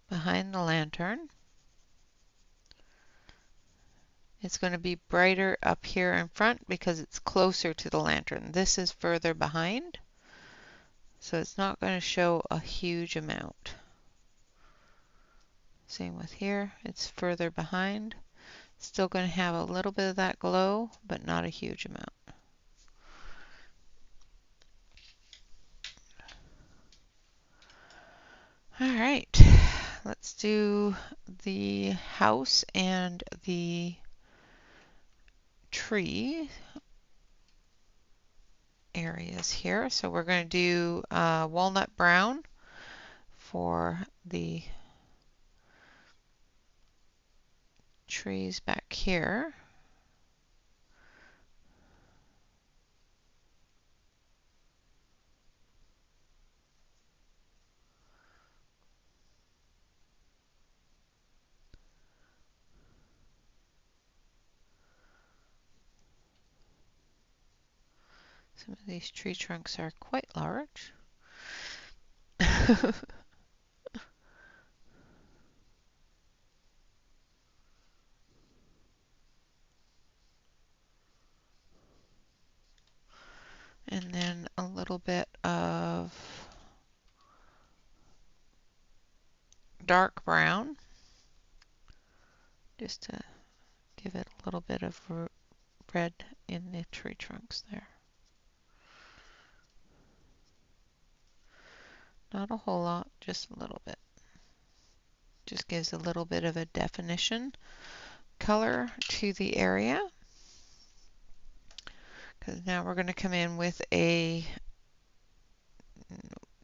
behind the lantern. It's going to be brighter up here in front because it's closer to the lantern. This is further behind, so it's not going to show a huge amount. Same with here, it's further behind. Still going to have a little bit of that glow, but not a huge amount. All right, let's do the house and the tree areas here. So we're going to do walnut brown for the trees back here. Some of these tree trunks are quite large. And then a little bit of dark brown, just to give it a little bit of red in the tree trunks there. Not a whole lot, just a little bit. Just gives a little bit of a definition color to the area. Because now we're going to come in with a,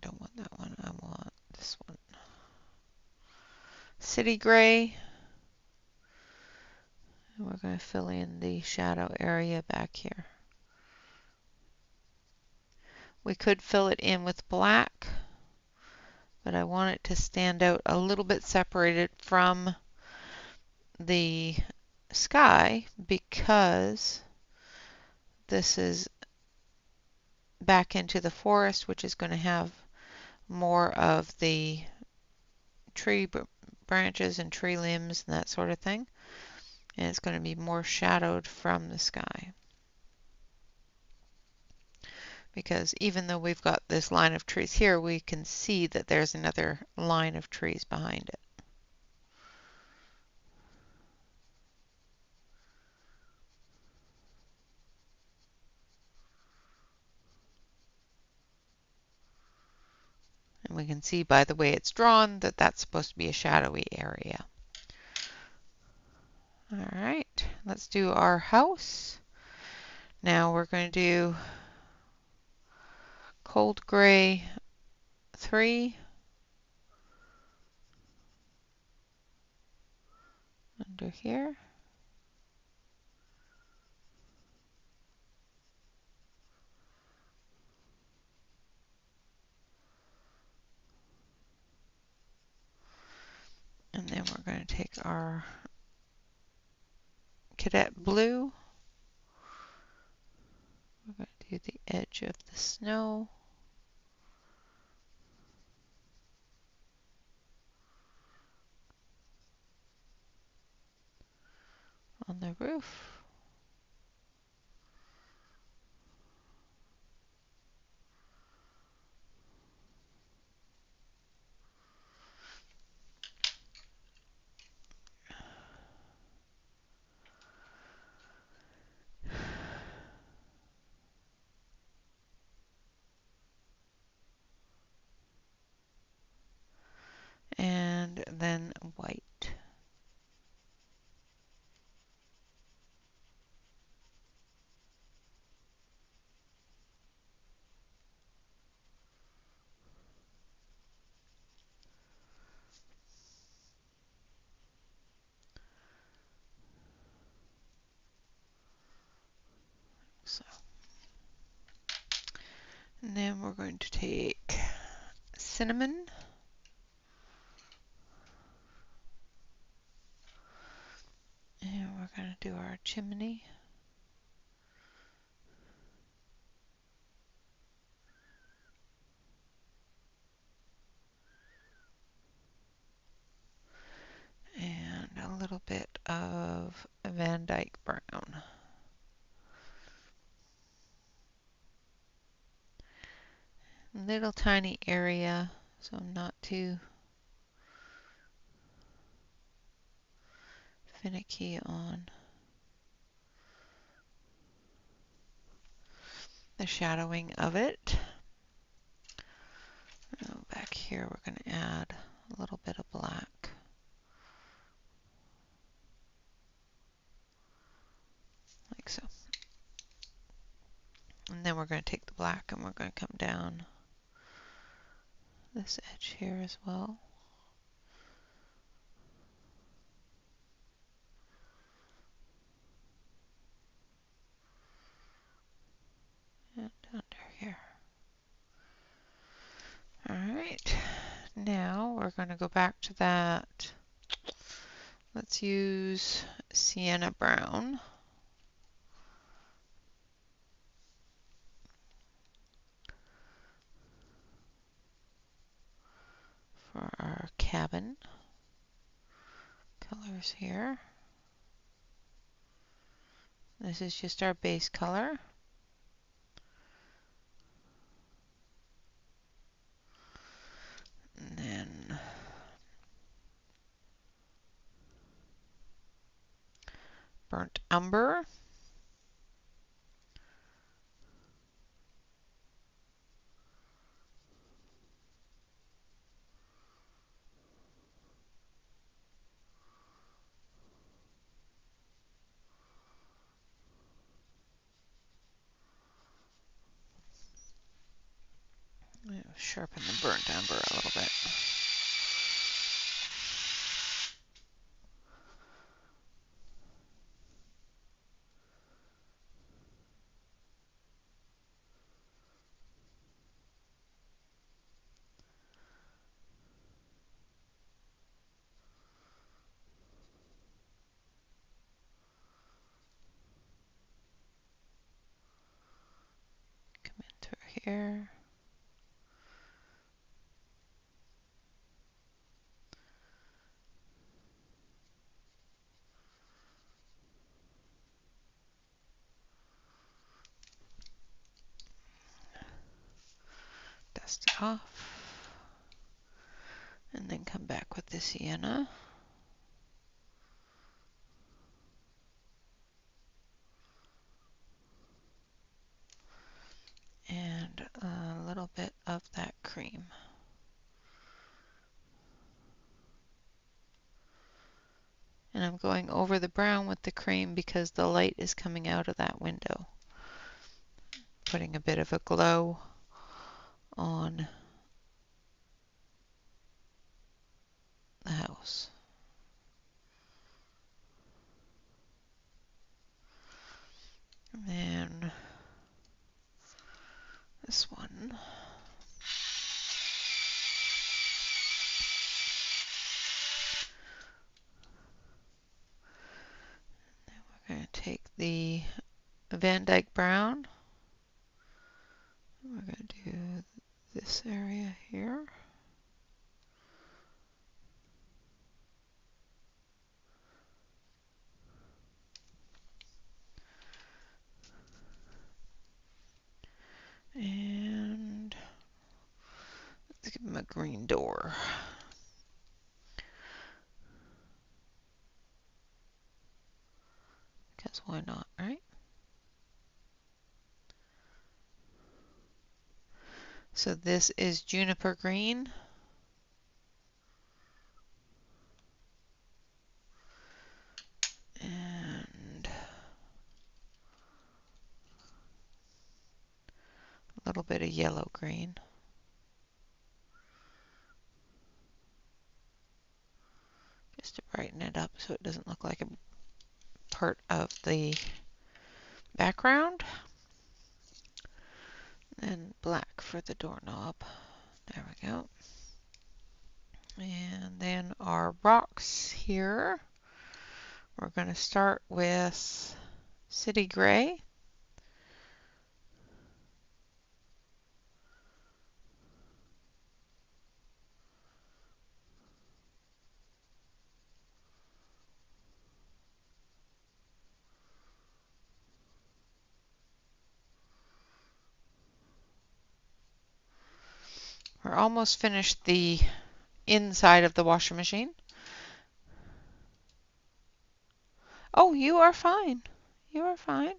don't want that one, I want this one. City gray. And we're going to fill in the shadow area back here. We could fill it in with black, but I want it to stand out a little bit separated from the sky because this is back into the forest, which is going to have more of the tree branches and tree limbs and that sort of thing. And it's going to be more shadowed from the sky. Because even though we've got this line of trees here, we can see that there's another line of trees behind it. And we can see by the way it's drawn that that's supposed to be a shadowy area. All right, let's do our house. Now we're going to do cold gray 3 under here. we're going to take our cadet blue. We're going to do the edge of the snow. On the roof. And then white. So, and then we're going to take cinnamon. And we're going to do our chimney. And a little bit of Van Dyke brown. Little tiny area, so I'm not too finicky on the shadowing of it. Back here we're going to add a little bit of black. Like so. And then we're going to take the black and we're going to come down this edge here as well. And under here. Alright, now we're going to go back to that. Let's use sienna brown. For our cabin colors here. This is just our base color. And then burnt umber. Sharpen the burnt umber a little bit. Come in through here. Dust it off. And then come back with the sienna. And a little bit of that cream. And I'm going over the brown with the cream because the light is coming out of that window. Putting a bit of a glow on the house. And then this one. Van Dyke Brown. We're going to do this area here. And let's give him a green door. Because why not, right? So this is juniper green. And a little bit of yellow green. Just to brighten it up so it doesn't look like a part of the background. And black for the doorknob. There we go. And then our rocks here. We're going to start with City Gray. We're almost finished the inside of the washing machine. Oh, you are fine. You are fine.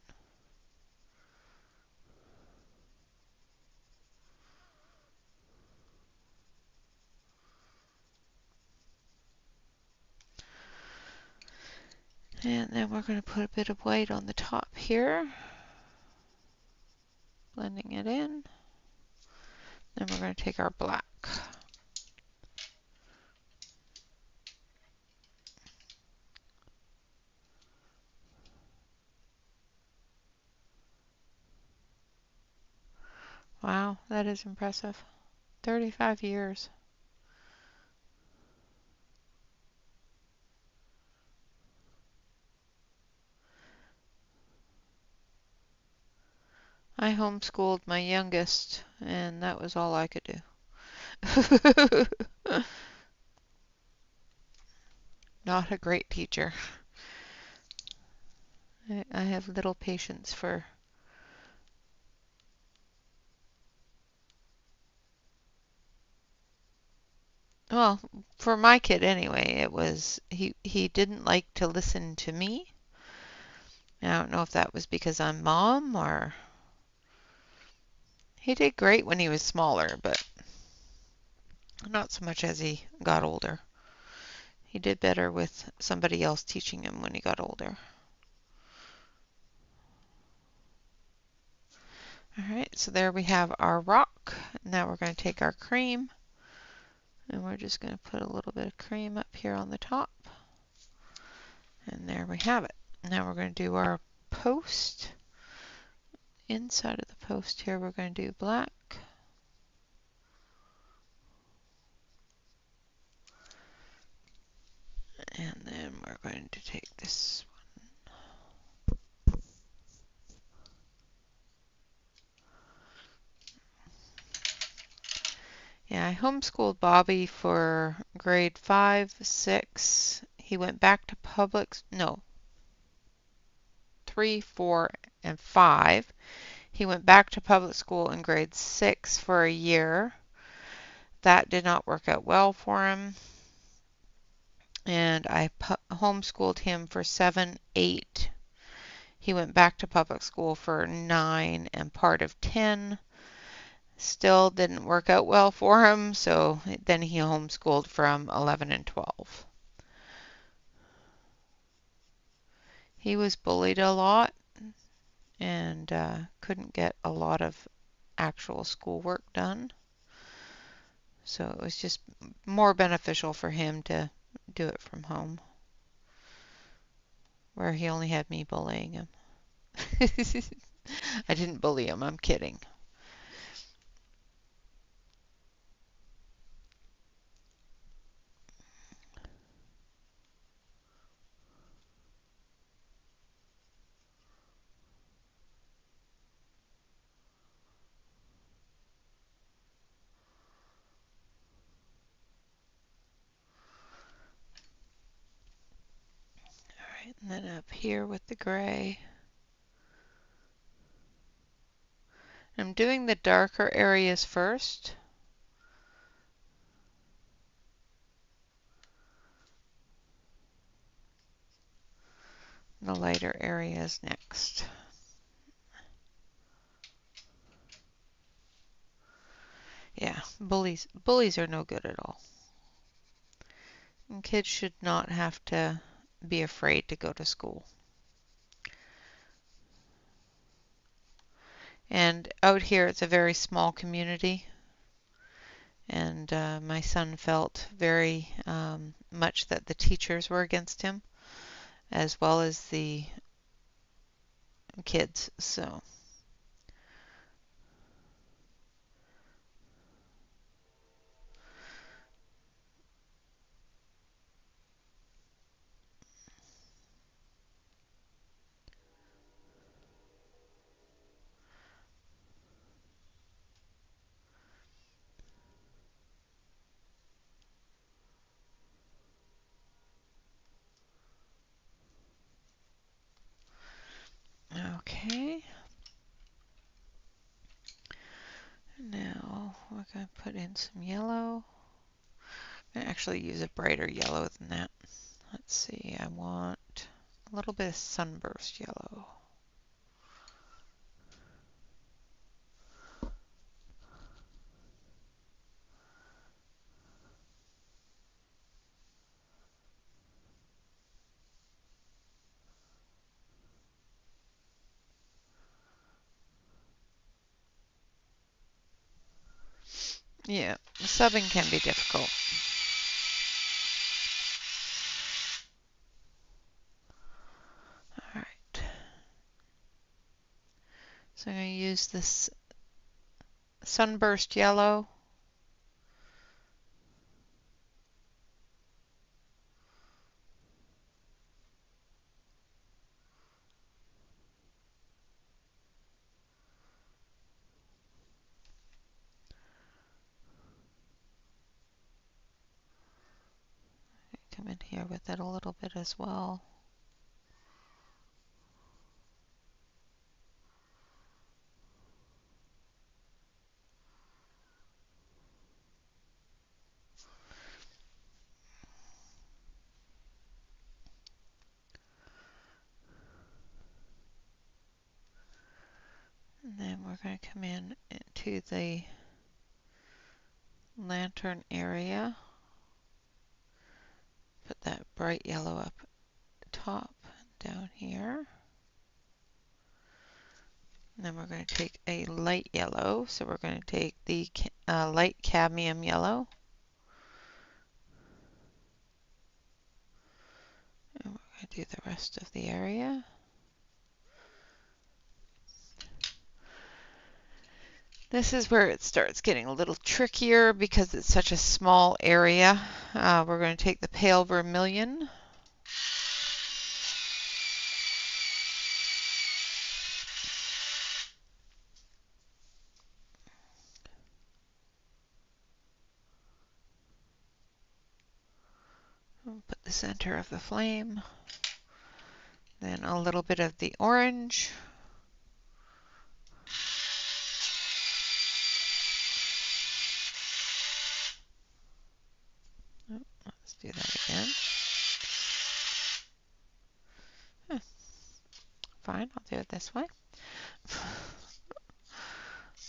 And then we're going to put a bit of white on the top here. Blending it in. Then we're going to take our black. Wow, that is impressive. 35 years. I homeschooled my youngest, and that was all I could do. Not a great teacher. I have little patience for. Well, for my kid anyway, it was he didn't like to listen to me. I don't know if that was because I'm mom or he did great when he was smaller, but not so much as he got older. He did better with somebody else teaching him when he got older. Alright, so there we have our rock. Now we're going to take our cream and we're just going to put a little bit of cream up here on the top. And there we have it. Now we're going to do our post. Inside of the post here we're going to do black. And then we're going to take this one. Yeah, I homeschooled Bobby for grade 5, 6. He went back to public, no, 3, 4, and 5. He went back to public school in grade 6 for a year. That did not work out well for him. And I homeschooled him for 7, 8. He went back to public school for 9 and part of 10. Still didn't work out well for him, so then he homeschooled from 11 and 12. He was bullied a lot and couldn't get a lot of actual schoolwork done. So it was just more beneficial for him to do it from home, where he only had me bullying him. I didn't bully him, I'm kidding. And then up here with the gray. I'm doing the darker areas first. The lighter areas next. Yeah, bullies are no good at all. And kids should not have to be afraid to go to school. And out here it's a very small community, and my son felt very much that the teachers were against him as well as the kids. So okay, now we're going to put in some yellow. I'm going to actually use a brighter yellow than that. Let's see, I want a little bit of sunburst yellow. Yeah, subbing can be difficult. All right. So I'm going to use this sunburst yellow. Come in here with it a little bit as well. And then we're going to come in into the lantern area. Put that bright yellow up top, down here. And then we're going to take a light yellow. So we're going to take the light cadmium yellow. And we're going to do the rest of the area. This is where it starts getting a little trickier because it's such a small area. We're going to take the pale vermilion. Put the center of the flame. Then a little bit of the orange. Oh, let's do that again. Fine, I'll do it this way.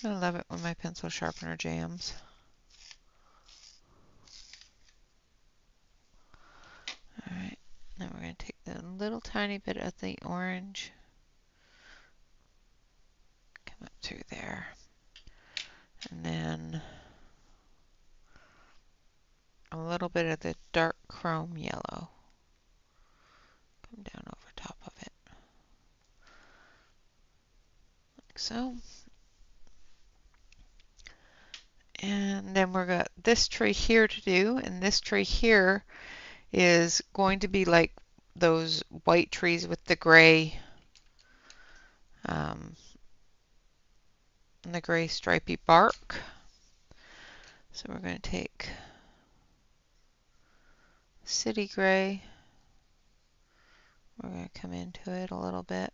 I love it when my pencil sharpener jams. Alright, now we're going to take the little tiny bit of the orange, come up through there, and then a little bit of the dark chrome yellow, come down over top of it, like so. And then we've got this tree here to do, and this tree here is going to be like those white trees with the gray and the gray stripy bark. So we're going to take City Gray, We're going to come into it a little bit.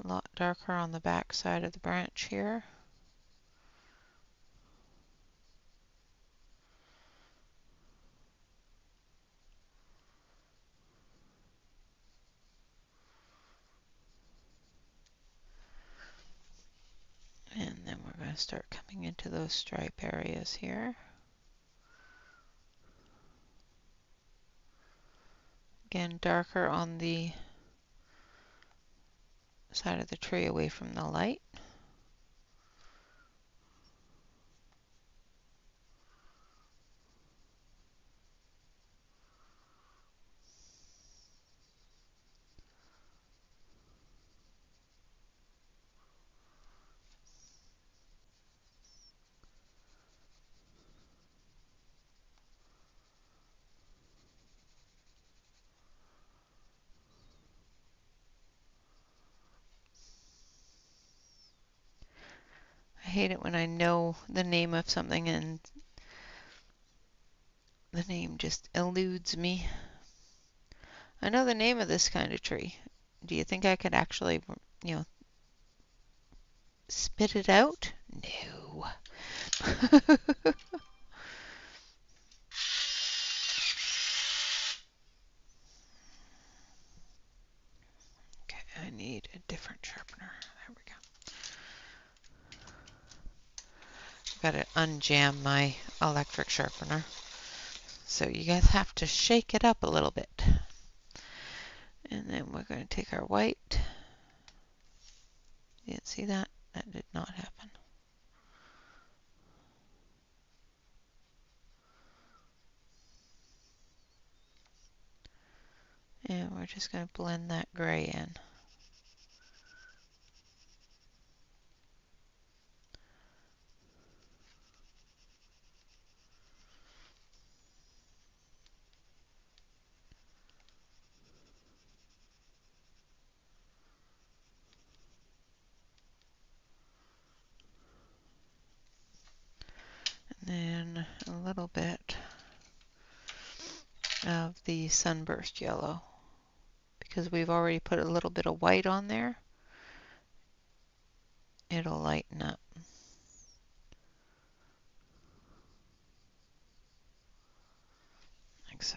A lot darker on the back side of the branch here. And then we're going to start coming into those stripe areas here. Again, darker on the side of the tree away from the light. I hate it when I know the name of something and the name just eludes me. I know the name of this kind of tree. Do you think I could actually, spit it out? No. Okay, I need a different sharpener. There we go. Got to unjam my electric sharpener. So you guys have to shake it up a little bit. And then we're going to take our white. You didn't see that? That did not happen. And we're just going to blend that gray in. And then a little bit of the sunburst yellow, because we've already put a little bit of white on there. It'll lighten up. Like so.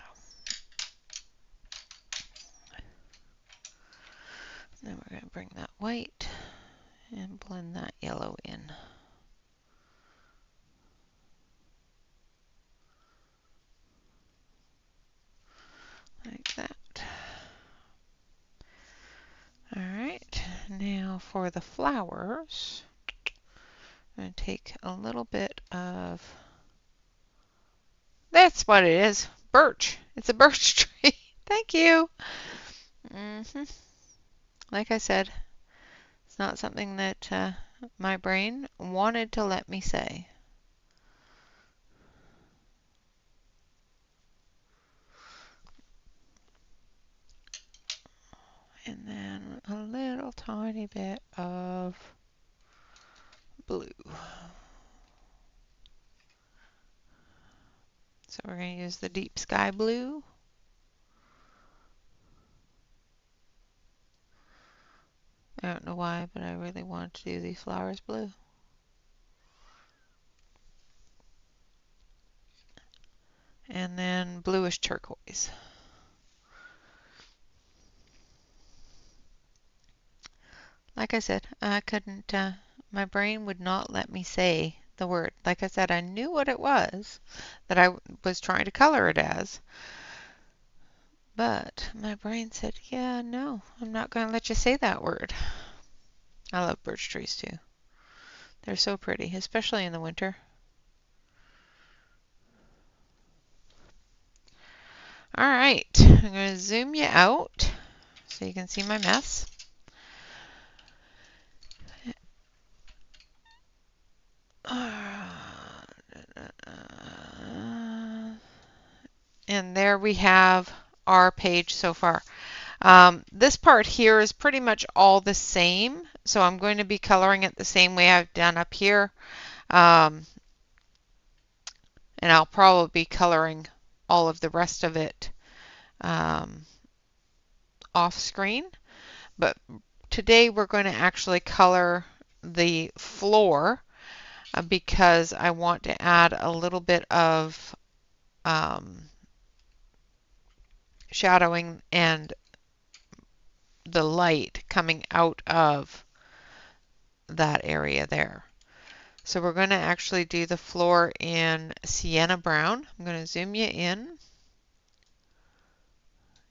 Then we're going to bring that white and blend that yellow in. Like that. Alright, now for the flowers, I'm going to take a little bit of, that's what it is, birch. It's a birch tree. Thank you. Like I said, it's not something that my brain wanted to let me say. And then a little tiny bit of blue. So we're going to use the deep sky blue. I don't know why, but I really want to do these flowers blue. And then bluish turquoise. Like I said, I couldn't, my brain would not let me say the word. Like I said, I knew what it was that I was trying to color it as. But my brain said, yeah, no, I'm not going to let you say that word. I love birch trees too. They're so pretty, especially in the winter. All right, I'm going to zoom you out so you can see my mess. And there we have our page so far. This part here is pretty much all the same, so I'm going to be coloring it the same way I've done up here. And I'll probably be coloring all of the rest of it off screen, but today we're going to actually color the floor because I want to add a little bit of shadowing and the light coming out of that area there. So we're going to actually do the floor in sienna brown. I'm going to zoom you in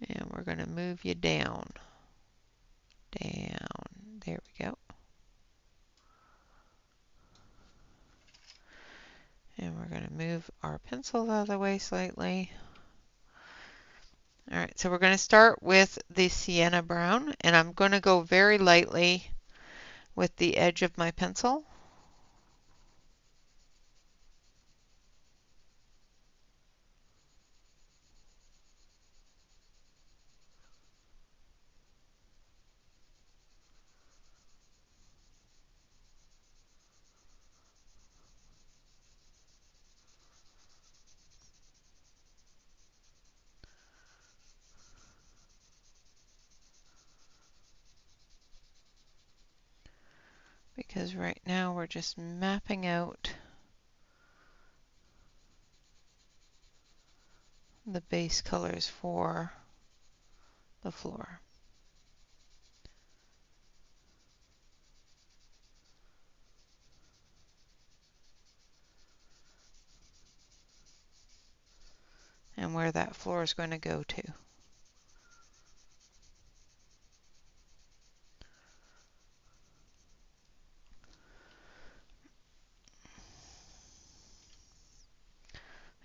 and we're going to move you down. There we go. And we're going to move our pencils out of the way slightly. All right, so we're going to start with the sienna brown, and I'm going to go very lightly with the edge of my pencil. Because right now we're just mapping out the base colors for the floor. And where that floor is going to go to.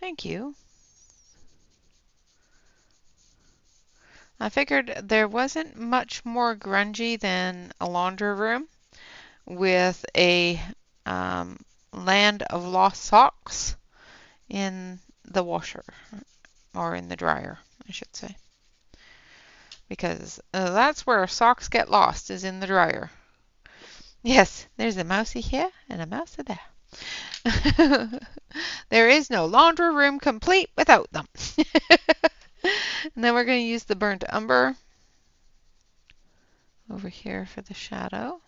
Thank you. I figured there wasn't much more grungy than a laundry room with a land of lost socks in the washer, or in the dryer, I should say. Because that's where socks get lost, is in the dryer. Yes, there's a mousey here and a mousey there. There is no laundry room complete without them. And then we're going to use the burnt umber over here for the shadow.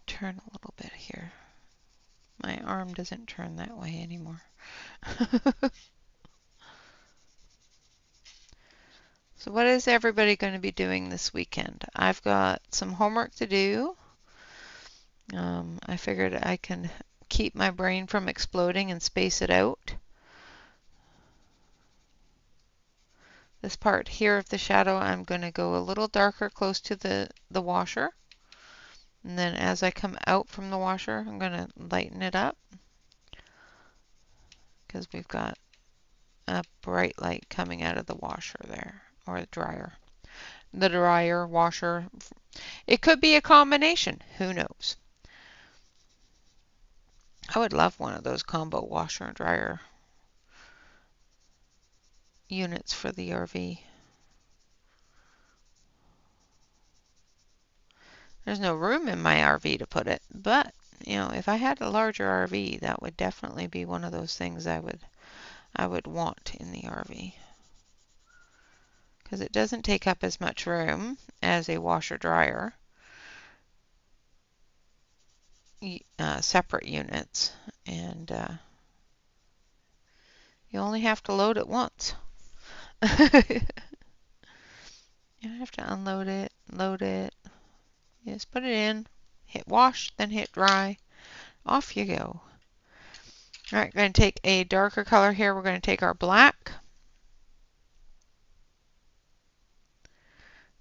Turn a little bit here. My arm doesn't turn that way anymore. So what is everybody going to be doing this weekend? I've got some homework to do. I figured I can keep my brain from exploding and space it out. This part here of the shadow, I'm going to go a little darker close to the washer. And then as I come out from the washer, I'm going to lighten it up. Because we've got a bright light coming out of the washer there, or the dryer. The dryer, washer. It could be a combination. Who knows? I would love one of those combo washer and dryer units for the RV. There's no room in my RV to put it, but you know, if I had a larger RV, that would definitely be one of those things I would want in the RV. Because it doesn't take up as much room as a washer dryer. Separate units, and you only have to load it once. You don't have to unload it, load it. You just put it in, hit wash, then hit dry. Off you go. All right, going to take a darker color here. We're going to take our black.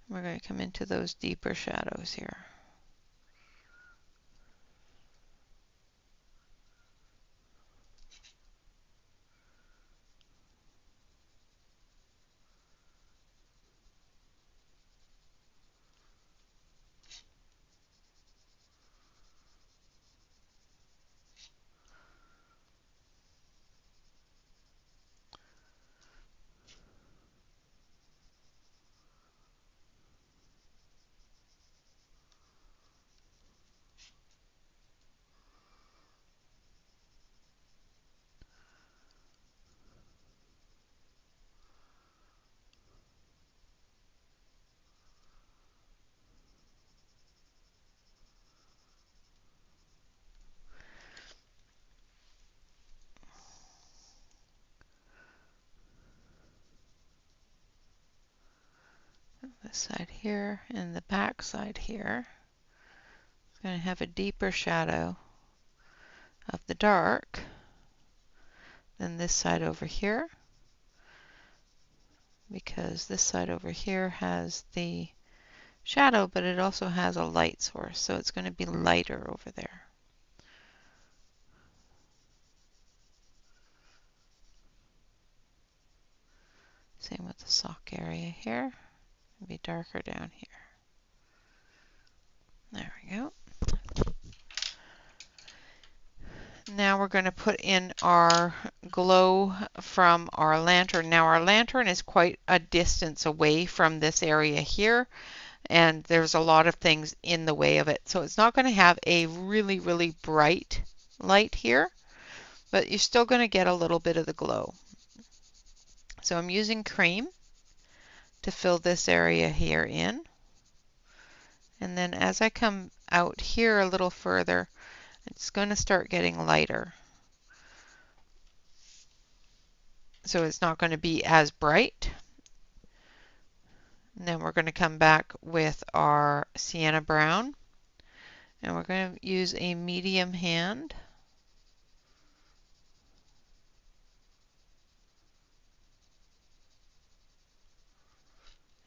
We're going to come into those deeper shadows here. This side here and the back side here. It's going to have a deeper shadow of the dark than this side over here, because this side over here has the shadow, but it also has a light source, so it's going to be lighter over there. Same with the sock area here. It'll be darker down here. There we go. Now we're going to put in our glow from our lantern. Now our lantern is quite a distance away from this area here, and there's a lot of things in the way of it. So it's not going to have a really, really bright light here, but you're still going to get a little bit of the glow. So I'm using cream to fill this area here in. And then as I come out here a little further, it's going to start getting lighter. So it's not going to be as bright. And then we're going to come back with our sienna brown. And we're going to use a medium hand.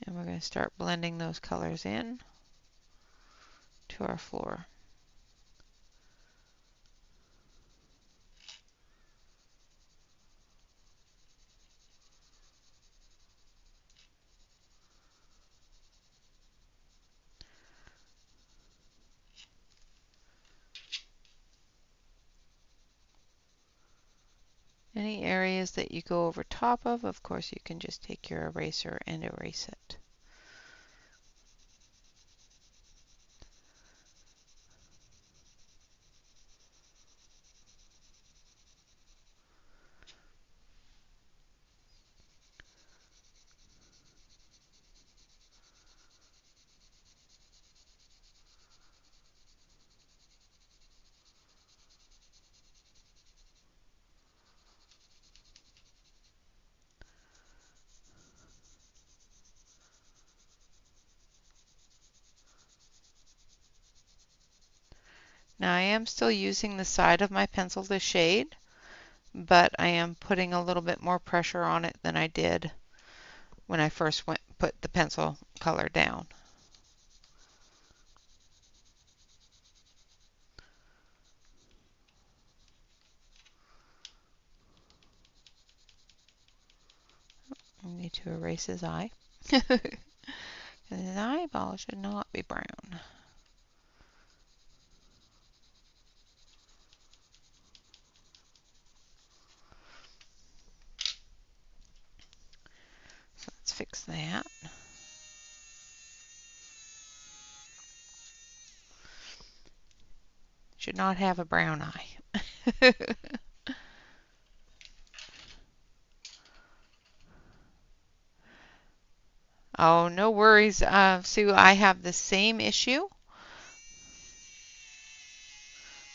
And we're going to start blending those colors in to our floor. Any areas that you go over top of course, you can just take your eraser and erase it. Now I am still using the side of my pencil to shade, but I am putting a little bit more pressure on it than I did when I first put the pencil color down. I need to erase his eye. His eyeball should not be brown. So let's fix that. Should not have a brown eye. Oh, no worries, Sue. I have the same issue.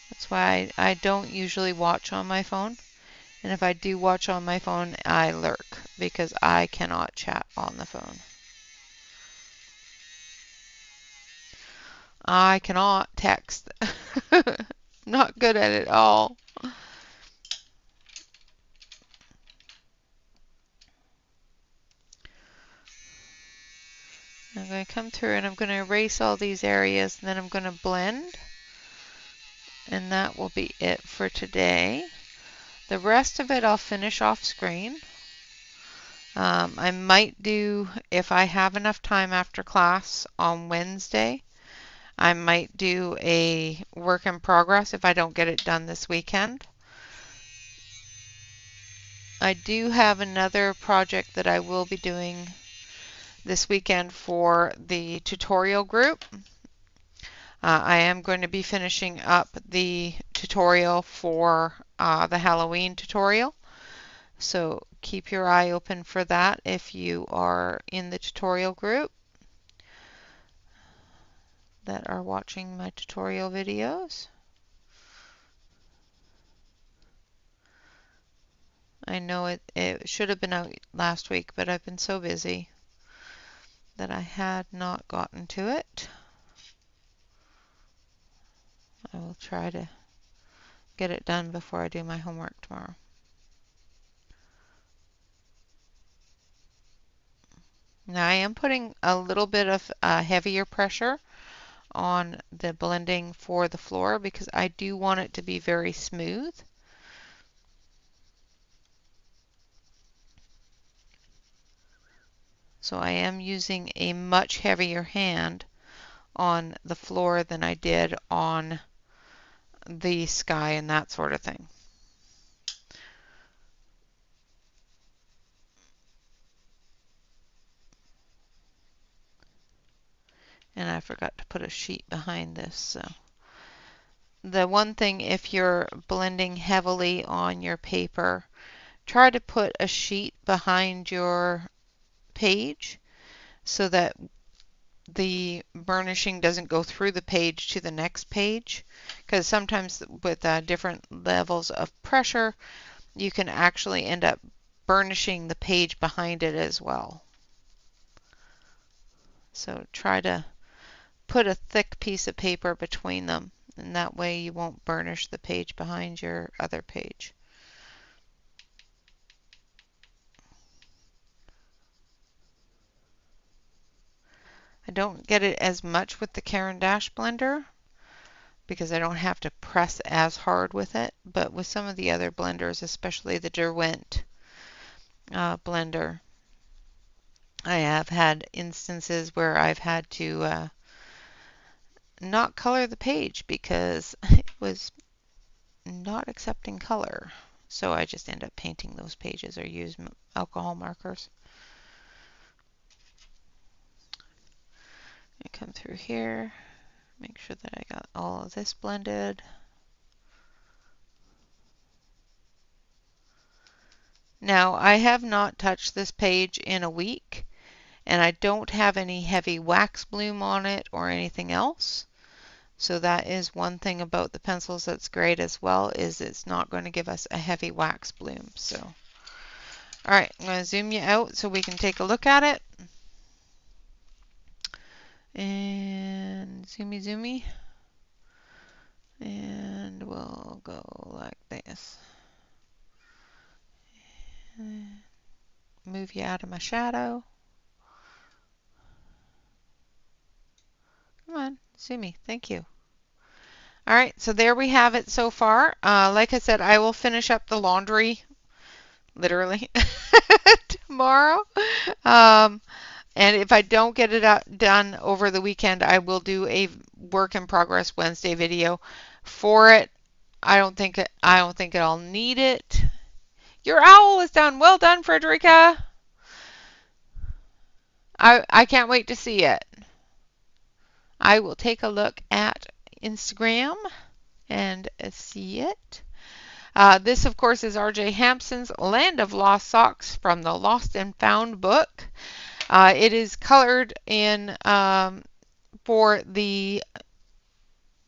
That's why I don't usually watch on my phone. And if I do watch on my phone, I lurk because I cannot chat on the phone. I cannot text. Not good at it all. I'm going to come through and I'm going to erase all these areas, and then I'm going to blend. And that will be it for today. The rest of it I'll finish off screen. I might do, if I have enough time after class on Wednesday, I might do a work in progress if I don't get it done this weekend. I do have another project that I will be doing this weekend for the tutorial group. I am going to be finishing up the tutorial for the Halloween tutorial. So keep your eye open for that if you are in the tutorial group that are watching my tutorial videos. I know it should have been out last week, but I've been so busy. that I had not gotten to it. I will try to get it done before I do my homework tomorrow. Now I am putting a little bit of heavier pressure on the blending for the floor because I do want it to be very smooth. So I am using a much heavier hand on the floor than I did on the sky and that sort of thing. And I forgot to put a sheet behind this. So the one thing, if you're blending heavily on your paper, try to put a sheet behind your page so that the burnishing doesn't go through the page to the next page, because sometimes with different levels of pressure you can actually end up burnishing the page behind it as well. So try to put a thick piece of paper between them, and that way you won't burnish the page behind your other page. I don't get it as much with the Caran d'Ache blender because I don't have to press as hard with it, but with some of the other blenders, especially the Derwent blender, I have had instances where I've had to not color the page because it was not accepting color. So I just end up painting those pages or use alcohol markers. I come through here, make sure that I got all of this blended. Now I have not touched this page in a week, and I don't have any heavy wax bloom on it or anything else. So that is one thing about the pencils that's great as well, is it's not going to give us a heavy wax bloom. So, all right, I'm going to zoom you out so we can take a look at it. And zoomy zoomy. And we'll go like this. Move you out of my shadow. Come on, zoomy. Thank you. All right, so there we have it so far. Like I said, I will finish up the laundry, literally, tomorrow. And if I don't get it done over the weekend, I will do a work in progress Wednesday video for it. I don't think I'll need it. Your owl is done. Well done, Frederica. I can't wait to see it. I will take a look at Instagram and see it. This, of course, is R.J. Hampson's Land of Lost Socks from the Lost and Found book. It is colored in for the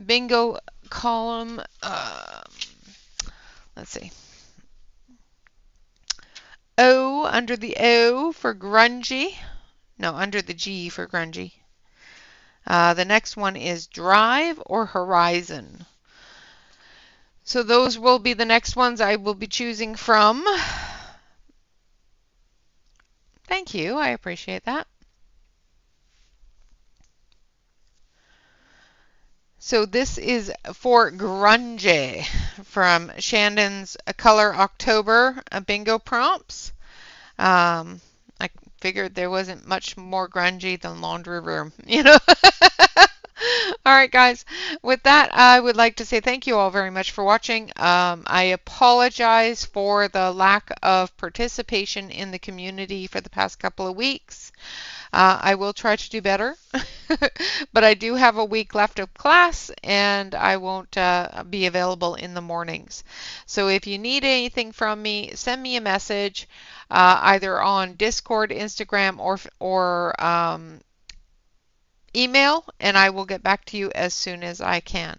bingo column. Let's see. O, under the O for grungy. No, under the G for grungy. The next one is Drive or Horizon. So those will be the next ones I will be choosing from. Thank you, I appreciate that. So this is for Grungy from Shandon's Color October bingo prompts. I figured there wasn't much more grungy than laundry room, you know. All right, guys. With that, I would like to say thank you all very much for watching. I apologize for the lack of participation in the community for the past couple of weeks. I will try to do better, but I do have a week left of class, and I won't be available in the mornings. So if you need anything from me, send me a message either on Discord, Instagram, or email, and I will get back to you as soon as I can.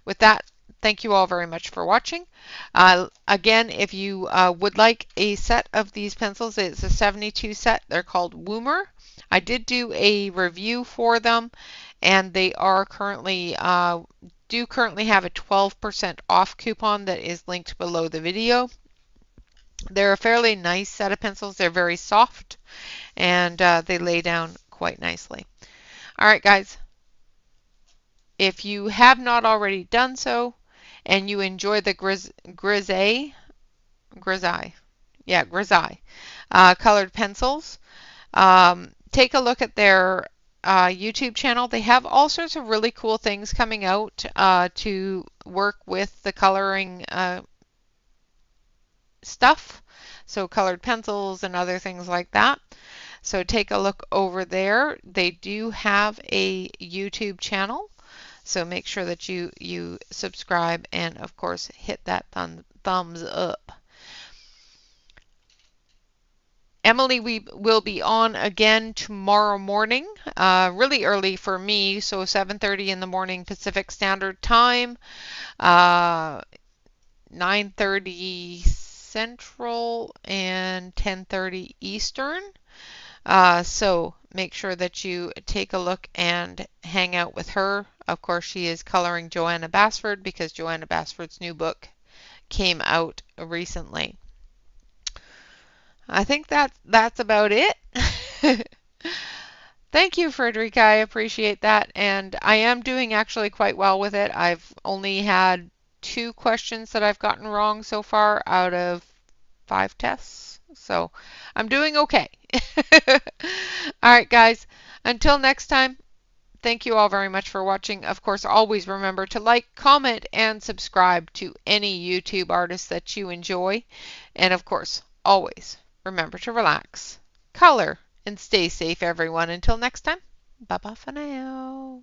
With that, Thank you all very much for watching. Again, if you would like a set of these pencils, it's a 72 set. They're called Woomer. I did do a review for them, and they are currently do currently have a 12% off coupon that is linked below the video. They're a fairly nice set of pencils. They're very soft, and they lay down quite nicely. All right, guys. If you have not already done so, and you enjoy the grisaille, colored pencils, take a look at their YouTube channel. They have all sorts of really cool things coming out to work with the coloring stuff. So colored pencils and other things like that. So take a look over there. They do have a YouTube channel. So make sure that you subscribe and of course hit that thumbs up. Emily, we will be on again tomorrow morning, really early for me, so 7:30 in the morning Pacific Standard Time, 9:30 Central, and 10:30 Eastern. So make sure that you take a look and hang out with her. Of course, she is coloring Joanna Basford because Joanna Basford's new book came out recently. I think that's about it. Thank you, Frederica. I appreciate that. And I am doing actually quite well with it. I've only had 2 questions that I've gotten wrong so far out of 5 tests. So I'm doing okay. All right, guys. Until next time, thank you all very much for watching. Of course, always remember to like, comment, and subscribe to any YouTube artist that you enjoy. And of course, always remember to relax, color, and stay safe, everyone. Until next time, bye-bye for now.